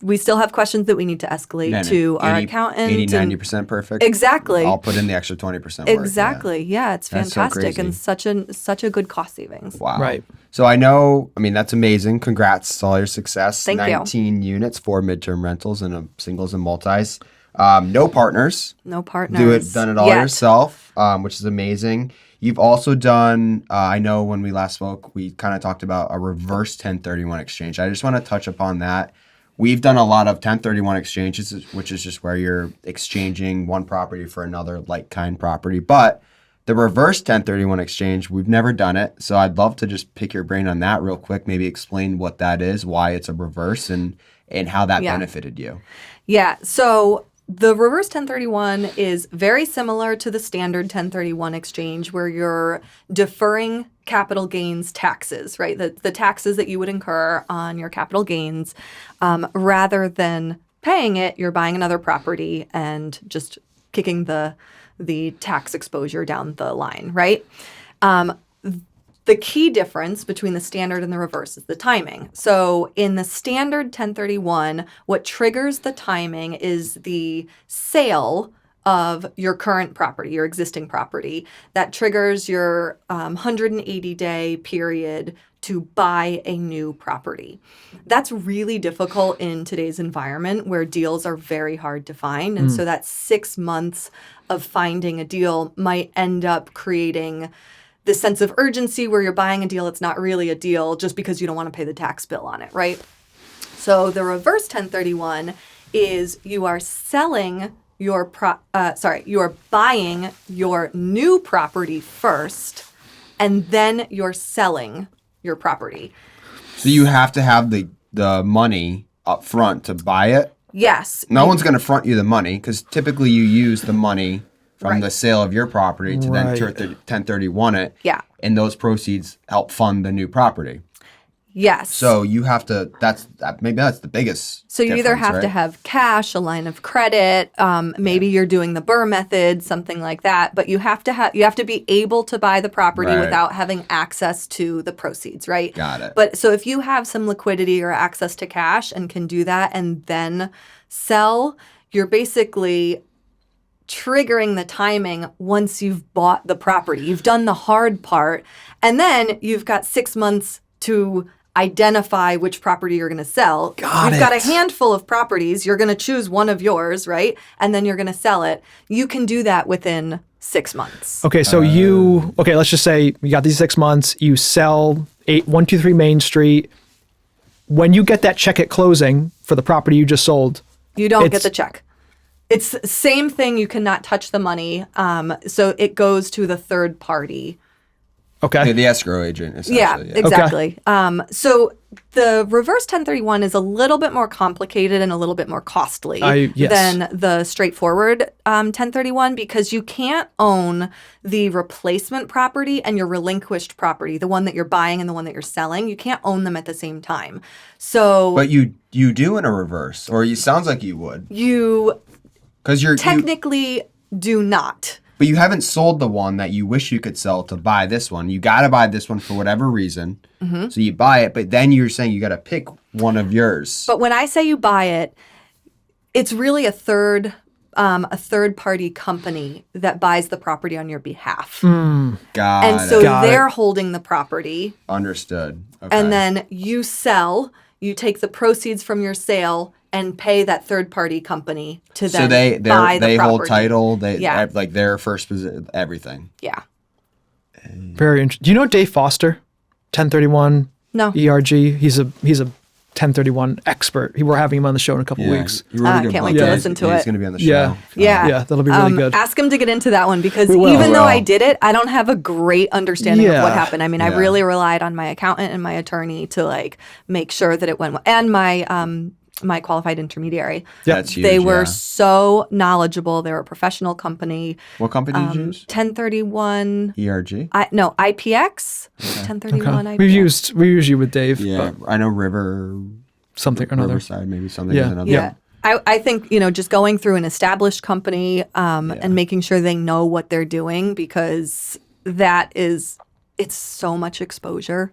[SPEAKER 2] we still have questions that we need to escalate to our accountant.
[SPEAKER 1] 80-90% perfect.
[SPEAKER 2] Exactly.
[SPEAKER 1] I'll put in the extra 20% work.
[SPEAKER 2] Exactly. Yeah, it's
[SPEAKER 1] That's so
[SPEAKER 2] fantastic
[SPEAKER 1] crazy.
[SPEAKER 2] and such a good cost savings.
[SPEAKER 1] Wow.
[SPEAKER 3] Right.
[SPEAKER 1] So that's amazing. Congrats to all your success.
[SPEAKER 2] Thank you.
[SPEAKER 1] 19 units, 4 midterm rentals, and singles and multis. No partners.
[SPEAKER 2] No partners.
[SPEAKER 1] Done it all yourself, which is amazing. You've also done, I know when we last spoke, we kind of talked about a reverse 1031 exchange. I just want to touch upon that. We've done a lot of 1031 exchanges, which is just where you're exchanging one property for another like-kind property. But the reverse 1031 exchange, we've never done it. So I'd love to just pick your brain on that real quick, maybe explain what that is, why it's a reverse, and how that benefited you.
[SPEAKER 2] Yeah. So the reverse 1031 is very similar to the standard 1031 exchange where you're deferring capital gains taxes, right? The taxes that you would incur on your capital gains, rather than paying it, you're buying another property and just kicking the tax exposure down the line, right? The key difference between the standard and the reverse is the timing. So in the standard 1031, what triggers the timing is the sale of your current property, your existing property. That triggers your 180-day period to buy a new property. That's really difficult in today's environment where deals are very hard to find. And so that 6 months of finding a deal might end up creating this sense of urgency where you're buying a deal that's not really a deal just because you don't want to pay the tax bill on it, right? So the reverse 1031 is you are selling you are buying your new property first, and then you're selling your property.
[SPEAKER 1] So you have to have the the money up front to buy it.
[SPEAKER 2] Yes.
[SPEAKER 1] No one's going to front you the money because typically you use the money from the sale of your property to then 1031 it.
[SPEAKER 2] Yeah.
[SPEAKER 1] And those proceeds help fund the new property.
[SPEAKER 2] Yes.
[SPEAKER 1] So you have to, maybe that's the biggest.
[SPEAKER 2] So you either have to have cash, a line of credit, maybe you're doing the Burr method, something like that, but you have to be able to buy the property without having access to the proceeds, right?
[SPEAKER 1] Got it.
[SPEAKER 2] But so if you have some liquidity or access to cash and can do that and then sell, you're basically triggering the timing once you've bought the property. You've done the hard part, and then you've got 6 months to identify which property you're going to sell. You've got a handful of properties. You're going to choose one of yours, right? And then you're going to sell it. You can do that within 6 months.
[SPEAKER 3] Okay, so let's just say you got these 6 months, you sell 123 Main Street. When you get that check at closing for the property you just sold,
[SPEAKER 2] you don't get the check. It's the same thing. You cannot touch the money. So it goes to the third party.
[SPEAKER 3] Okay.
[SPEAKER 1] Yeah, the escrow agent, essentially.
[SPEAKER 2] Yeah, exactly. So the reverse 1031 is a little bit more complicated and a little bit more costly than the straightforward 1031 because you can't own the replacement property and your relinquished property, the one that you're buying and the one that you're selling. You can't own them at the same time. So,
[SPEAKER 1] but you do in a reverse, or it sounds like you would.
[SPEAKER 2] You
[SPEAKER 1] because you're
[SPEAKER 2] technically do not.
[SPEAKER 1] But you haven't sold the one that you wish you could sell to buy this one. You got to buy this one for whatever reason. Mm-hmm. So you buy it, but then you're saying you got to pick one of yours.
[SPEAKER 2] But when I say you buy it, it's really a third party company that buys the property on your behalf. They're holding the property.
[SPEAKER 1] Understood. Okay.
[SPEAKER 2] And then you sell, you take the proceeds from your sale and pay that third party company to then buy the property.
[SPEAKER 1] They hold title. Like their first position, everything.
[SPEAKER 2] Yeah.
[SPEAKER 3] Very interesting. Do you know Dave Foster, 1031?
[SPEAKER 2] No.
[SPEAKER 3] ERG. He's a 1031 expert. We're having him on the show in a couple weeks.
[SPEAKER 2] Can't wait to listen to it.
[SPEAKER 1] He's going to be on the show.
[SPEAKER 3] Yeah, that'll be really good.
[SPEAKER 2] Ask him to get into that one because even though I did it, I don't have a great understanding of what happened. I mean, I really relied on my accountant and my attorney to make sure that it went well, and my qualified intermediary.
[SPEAKER 1] That's huge.
[SPEAKER 2] They were so knowledgeable. They were a professional company.
[SPEAKER 1] What company did you use?
[SPEAKER 2] 1031.
[SPEAKER 1] ERG?
[SPEAKER 2] No, IPX. 1031 IPX.
[SPEAKER 3] We used you with Dave.
[SPEAKER 1] Yeah, I know River.
[SPEAKER 3] Something or another.
[SPEAKER 1] Riverside, maybe something.
[SPEAKER 3] Yeah.
[SPEAKER 2] I think, just going through an established company and making sure they know what they're doing because it's so much exposure.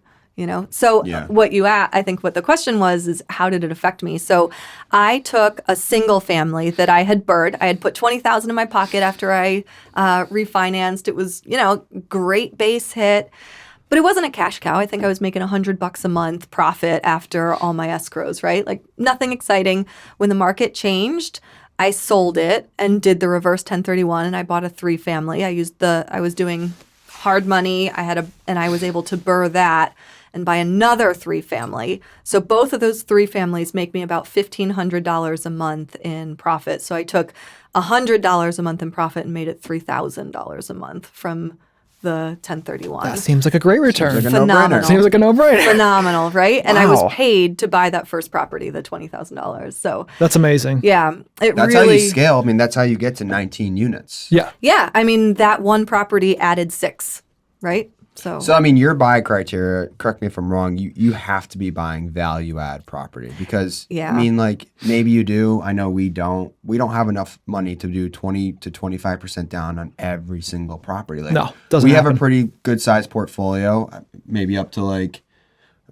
[SPEAKER 2] So I think what the question was is how did it affect me? So I took a single family that I had burred. I had put $20,000 in my pocket after I refinanced. It was, great base hit, but it wasn't a cash cow. I think I was making $100 a month profit after all my escrows, right? Like nothing exciting. When the market changed, I sold it and did the reverse 1031 and I bought a 3-family. I was doing hard money. I was able to burr that and buy another 3-family. So both of those 3 families make me about $1,500 a month in profit. So I took $100 a month in profit and made it $3,000 a month from the 1031.
[SPEAKER 3] That seems like a great return.
[SPEAKER 2] Phenomenal.
[SPEAKER 3] Seems like a no-brainer.
[SPEAKER 2] Phenomenal, right? And I was paid to buy that first property, the $20,000. So
[SPEAKER 3] that's amazing.
[SPEAKER 2] Yeah,
[SPEAKER 1] that's how you scale. I mean, that's how you get to 19 units.
[SPEAKER 3] Yeah.
[SPEAKER 2] Yeah. I mean, that one property added 6, right? So
[SPEAKER 1] I mean, your buy criteria, correct me if I'm wrong, you have to be buying value add property because, I mean, maybe you do. I know we don't. We don't have enough money to do 20 to 25% down on every single property.
[SPEAKER 3] No, doesn't
[SPEAKER 1] We
[SPEAKER 3] happen.
[SPEAKER 1] have a pretty good sized portfolio, maybe up to I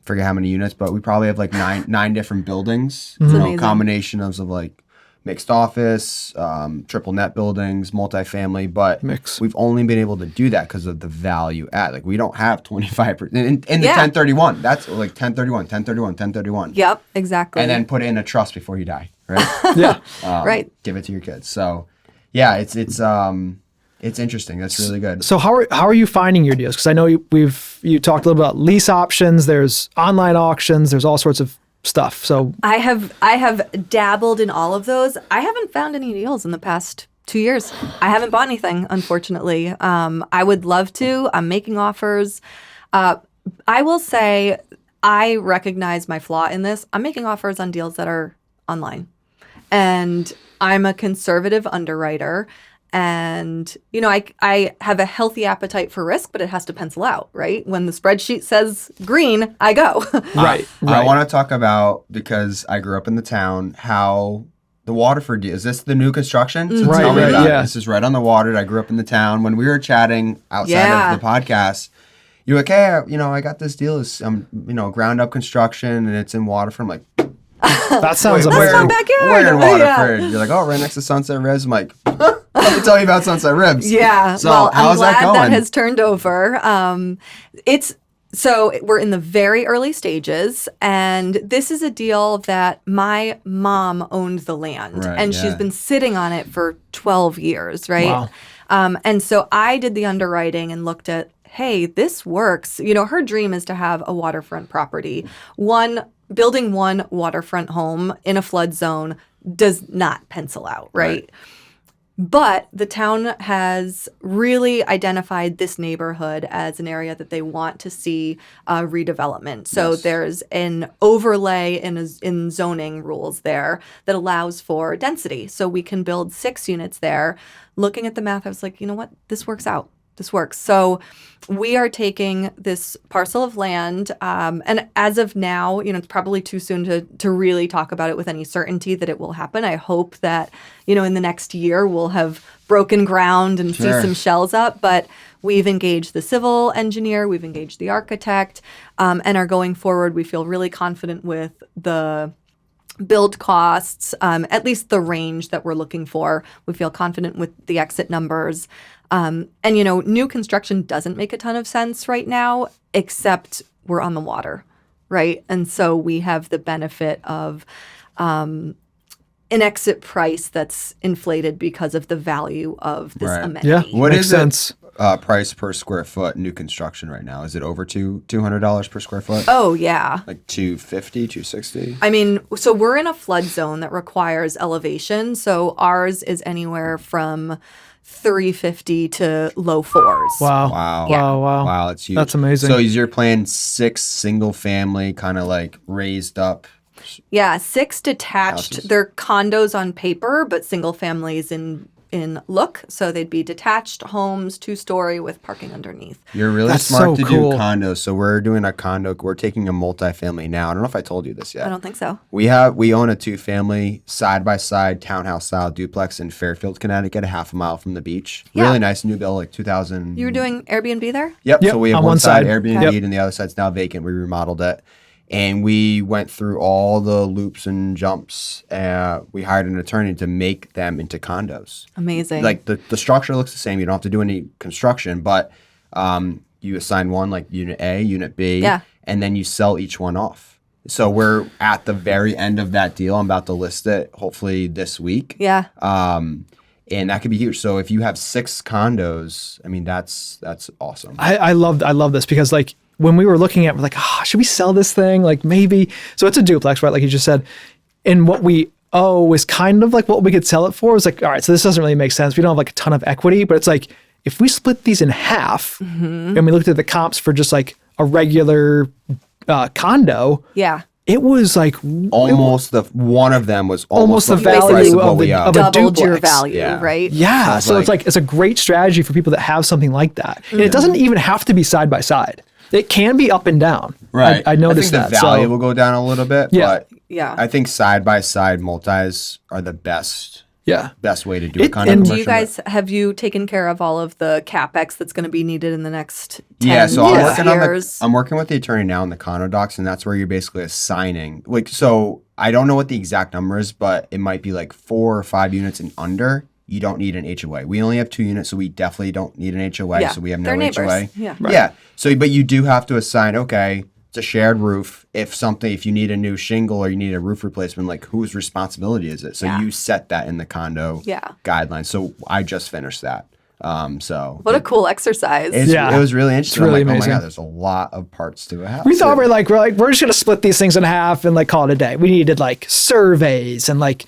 [SPEAKER 1] forget how many units, but we probably have nine different buildings. Combination of mixed office, triple net buildings, multifamily, but we've only been able to do that because of the value add. We don't have 25% in the 1031. That's 1031, 1031, 1031.
[SPEAKER 2] Yep, exactly.
[SPEAKER 1] And then put it in a trust before you die, right?
[SPEAKER 3] Yeah.
[SPEAKER 2] Right.
[SPEAKER 1] Give it to your kids. So, yeah, it's interesting. That's really good.
[SPEAKER 3] So how are you finding your deals? Because I know you talked a little about lease options. There's online auctions. There's all sorts of stuff. So
[SPEAKER 2] I have dabbled in all of those. I haven't found any deals in the past 2 years. I haven't bought anything, unfortunately. I would love to. I'm making offers. I will say I recognize my flaw in this. I'm making offers on deals that are online. And I'm a conservative underwriter. And, I have a healthy appetite for risk, but it has to pencil out, right? When the spreadsheet says green, I go.
[SPEAKER 3] Right.
[SPEAKER 1] I want to talk about, because I grew up in the town, how the Waterford deal, is this the new construction? So
[SPEAKER 3] Right,
[SPEAKER 1] tell me
[SPEAKER 3] right,
[SPEAKER 1] about it.
[SPEAKER 3] yeah.
[SPEAKER 1] This is right on the water. I grew up in the town. When we were chatting outside of the podcast, you're like, hey, I got this deal. It's, ground up construction and it's in Waterford. I'm like,
[SPEAKER 3] That sounds
[SPEAKER 2] That's
[SPEAKER 3] amazing.
[SPEAKER 2] my backyard.
[SPEAKER 1] where in Waterford?
[SPEAKER 2] Yeah.
[SPEAKER 1] You're like, oh, right next to Sunset Ribs. I'm like, let me tell you about Sunset Ribs.
[SPEAKER 2] Yeah.
[SPEAKER 1] So
[SPEAKER 2] well, I'm
[SPEAKER 1] how's
[SPEAKER 2] glad
[SPEAKER 1] that going?
[SPEAKER 2] has turned over. So we're in the very early stages, and this is a deal that my mom owned the land,
[SPEAKER 1] Right,
[SPEAKER 2] and she's
[SPEAKER 1] yeah.
[SPEAKER 2] been sitting on it for 12 years, right?
[SPEAKER 3] Wow.
[SPEAKER 2] And so I did the underwriting and looked at, hey, this works. Her dream is to have a waterfront property. Building one waterfront home in a flood zone does not pencil out, right? But the town has really identified this neighborhood as an area that they want to see redevelopment. So there's an overlay in zoning rules there that allows for density. So we can build 6 units there. Looking at the math, I was like, you know what? This works out. This works. So we are taking this parcel of land, and as of now, it's probably too soon to really talk about it with any certainty that it will happen. I hope that, in the next year we'll have broken ground and see some shells up, but we've engaged the civil engineer, we've engaged the architect, and are going forward. We feel really confident with the build costs, at least the range that we're looking for. We feel confident with the exit numbers. And, new construction doesn't make a ton of sense right now, except we're on the water, right? And so we have the benefit of an exit price that's inflated because of the value of this amenity.
[SPEAKER 3] Yeah,
[SPEAKER 1] What
[SPEAKER 3] makes
[SPEAKER 1] is
[SPEAKER 3] sense.
[SPEAKER 1] Price per square foot new construction right now? Is it over $200 per square foot?
[SPEAKER 2] Oh, yeah.
[SPEAKER 1] Like 250, 260?
[SPEAKER 2] I mean, so we're in a flood zone that requires elevation. So ours is anywhere from 350 to low 4s.
[SPEAKER 3] Wow.
[SPEAKER 1] Wow.
[SPEAKER 2] Yeah.
[SPEAKER 1] Wow, it's huge.
[SPEAKER 3] That's amazing.
[SPEAKER 1] So you're playing 6 single family, kind of like raised up.
[SPEAKER 2] Yeah, 6 detached.
[SPEAKER 1] Houses.
[SPEAKER 2] They're condos on paper, but single families in look. So they'd be detached homes, 2-story with parking underneath.
[SPEAKER 1] You're really
[SPEAKER 3] That's
[SPEAKER 1] smart
[SPEAKER 3] so
[SPEAKER 1] to
[SPEAKER 3] cool.
[SPEAKER 1] do condos. So we're doing a condo. We're taking a multifamily now. I don't know if I told you this yet.
[SPEAKER 2] I don't think so.
[SPEAKER 1] We own a 2-family side-by-side townhouse style duplex in Fairfield, Connecticut, a half a mile from the beach.
[SPEAKER 2] Yeah.
[SPEAKER 1] Really nice new build, like 2000.
[SPEAKER 2] You were doing Airbnb there?
[SPEAKER 1] Yep.
[SPEAKER 3] Yep,
[SPEAKER 1] So we have
[SPEAKER 3] on
[SPEAKER 1] one
[SPEAKER 3] one
[SPEAKER 1] side
[SPEAKER 3] side.
[SPEAKER 1] Airbnb
[SPEAKER 3] Yep.
[SPEAKER 1] and the other side's now vacant. We remodeled it. And we went through all the loops and jumps. We hired an attorney to make them into condos.
[SPEAKER 2] Amazing.
[SPEAKER 1] Like the structure looks the same. You don't have to do any construction, but you assign one like unit A, unit B,
[SPEAKER 2] Yeah.
[SPEAKER 1] and then you sell each one off. So we're at the very end of that deal. I'm about to list it hopefully this week.
[SPEAKER 2] Yeah.
[SPEAKER 1] And that could be huge. So if you have 6 condos, I mean, that's awesome.
[SPEAKER 3] I love this because like when we were looking at, we're like, should we sell this thing? Like maybe. So it's a duplex, right? Like you just said. And what we owe is kind of like what we could sell it for. It's like, all right, so this doesn't really make sense. We don't have like a ton of equity, but it's like, if we split these in half and we looked at the comps for just like a regular condo,
[SPEAKER 2] Yeah.
[SPEAKER 3] it was like
[SPEAKER 1] Almost one of them was
[SPEAKER 3] Almost
[SPEAKER 1] almost
[SPEAKER 3] the
[SPEAKER 1] the full price
[SPEAKER 3] value
[SPEAKER 1] of what
[SPEAKER 3] of
[SPEAKER 1] we
[SPEAKER 3] the-
[SPEAKER 1] owe.
[SPEAKER 3] of a
[SPEAKER 2] Doubled your
[SPEAKER 3] duplex.
[SPEAKER 2] value,
[SPEAKER 1] Yeah.
[SPEAKER 2] right?
[SPEAKER 3] Yeah,
[SPEAKER 1] So it's
[SPEAKER 3] so it's a great strategy for people that have something like that, and it doesn't even have to be side by side. It can be up and down.
[SPEAKER 1] Right.
[SPEAKER 3] I noticed
[SPEAKER 1] think
[SPEAKER 3] that.
[SPEAKER 1] the value
[SPEAKER 3] So
[SPEAKER 1] will go down a little bit,
[SPEAKER 3] Yeah.
[SPEAKER 1] but
[SPEAKER 2] Yeah.
[SPEAKER 1] I think side by side multis are the best
[SPEAKER 3] yeah,
[SPEAKER 1] way to do a
[SPEAKER 3] It-
[SPEAKER 1] condo
[SPEAKER 3] and
[SPEAKER 2] Do you
[SPEAKER 1] conversion.
[SPEAKER 2] guys, have you taken care of all of the CapEx that's going to be needed in the next 10
[SPEAKER 1] Yeah, so
[SPEAKER 2] years?
[SPEAKER 1] I'm working with the attorney now in the condo docs, and that's where you're basically assigning. Like, so I don't know what the exact number is, but it might be like 4 or 5 units and under. You don't need an HOA. We only have 2 units, so we definitely don't need an HOA.
[SPEAKER 2] Yeah,
[SPEAKER 1] So we have no
[SPEAKER 2] they're neighbors.
[SPEAKER 1] HOA.
[SPEAKER 2] Yeah.
[SPEAKER 1] Yeah. So, but you do have to assign. Okay, it's a shared roof. If you need a new shingle or you need a roof replacement, like whose responsibility is it? So
[SPEAKER 2] Yeah.
[SPEAKER 1] you set that in the condo
[SPEAKER 2] Yeah.
[SPEAKER 1] guidelines. So I just finished that. So
[SPEAKER 2] What a cool exercise.
[SPEAKER 3] Yeah.
[SPEAKER 1] it was really interesting.
[SPEAKER 3] really
[SPEAKER 1] I'm like,
[SPEAKER 3] amazing.
[SPEAKER 1] oh my god, there's a lot of parts to a house.
[SPEAKER 3] we thought we're just gonna split these things in half and like call it a day. We needed like surveys and like,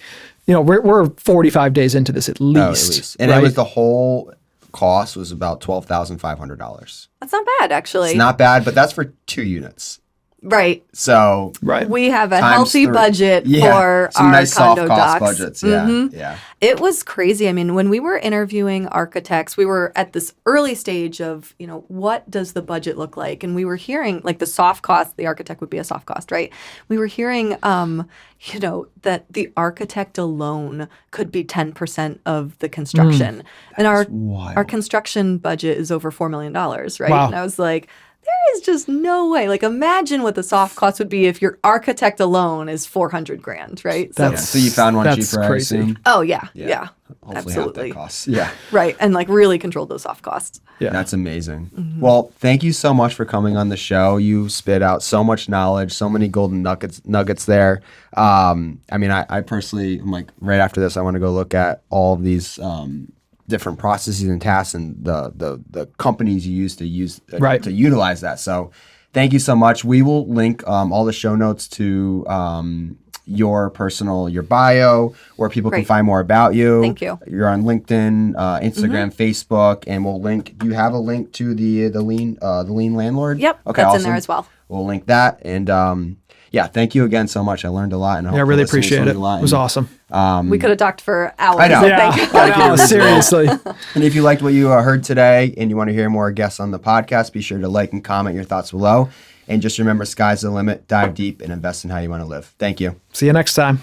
[SPEAKER 3] we're 45 days into this at least.
[SPEAKER 1] No, at least. And
[SPEAKER 3] right?
[SPEAKER 1] it was the whole cost was about $12,500.
[SPEAKER 2] That's not bad, actually.
[SPEAKER 1] It's not bad, but that's for 2 units.
[SPEAKER 2] Right.
[SPEAKER 1] So
[SPEAKER 3] Right.
[SPEAKER 2] We have a
[SPEAKER 1] times
[SPEAKER 2] healthy
[SPEAKER 1] 3.
[SPEAKER 2] budget
[SPEAKER 1] Yeah,
[SPEAKER 2] for
[SPEAKER 1] some
[SPEAKER 2] our
[SPEAKER 1] nice
[SPEAKER 2] condo
[SPEAKER 1] soft cost
[SPEAKER 2] docs.
[SPEAKER 1] budgets. Yeah, yeah.
[SPEAKER 2] It was crazy. I mean, when we were interviewing architects, we were at this early stage of, what does the budget look like? And we were hearing like the soft cost, the architect would be a soft cost, right? We were hearing, that the architect alone could be 10% of the construction. And our
[SPEAKER 1] wild.
[SPEAKER 2] construction budget is over $4 million, right?
[SPEAKER 3] Wow.
[SPEAKER 2] And I was like, there is just no way. Like, imagine what the soft cost would be if your architect alone is $400,000, right?
[SPEAKER 1] Yeah, so you found one
[SPEAKER 3] that's
[SPEAKER 1] cheaper, I
[SPEAKER 3] crazy.
[SPEAKER 1] assume?
[SPEAKER 2] Oh yeah, yeah,
[SPEAKER 1] Hopefully
[SPEAKER 2] absolutely.
[SPEAKER 1] half that costs. Yeah.
[SPEAKER 2] Right, and like really controlled those soft costs.
[SPEAKER 3] Yeah.
[SPEAKER 1] That's amazing. Well, thank you so much for coming on the show. You spit out so much knowledge, so many golden nuggets there. I personally, I'm like, right after this, I want to go look at all of these different processes and tasks and the companies you use to utilize that. So thank you so much. We will link all the show notes to your bio, where people can find more about you.
[SPEAKER 2] Thank you.
[SPEAKER 1] You're on LinkedIn, Instagram, Facebook, and we'll link. Do you have a link to the Lean Landlord?
[SPEAKER 2] Yep,
[SPEAKER 1] Okay,
[SPEAKER 2] that's
[SPEAKER 1] awesome.
[SPEAKER 2] in there as well.
[SPEAKER 1] We'll link that. And thank you again so much. I learned a lot. And
[SPEAKER 3] I really appreciate it. It was awesome.
[SPEAKER 2] We could have talked for hours.
[SPEAKER 1] I know.
[SPEAKER 3] Yeah, no, seriously.
[SPEAKER 1] And if you liked what you heard today and you want to hear more guests on the podcast, be sure to like and comment your thoughts below. And just remember, sky's the limit. Dive deep and invest in how you want to live. Thank you.
[SPEAKER 3] See you next time.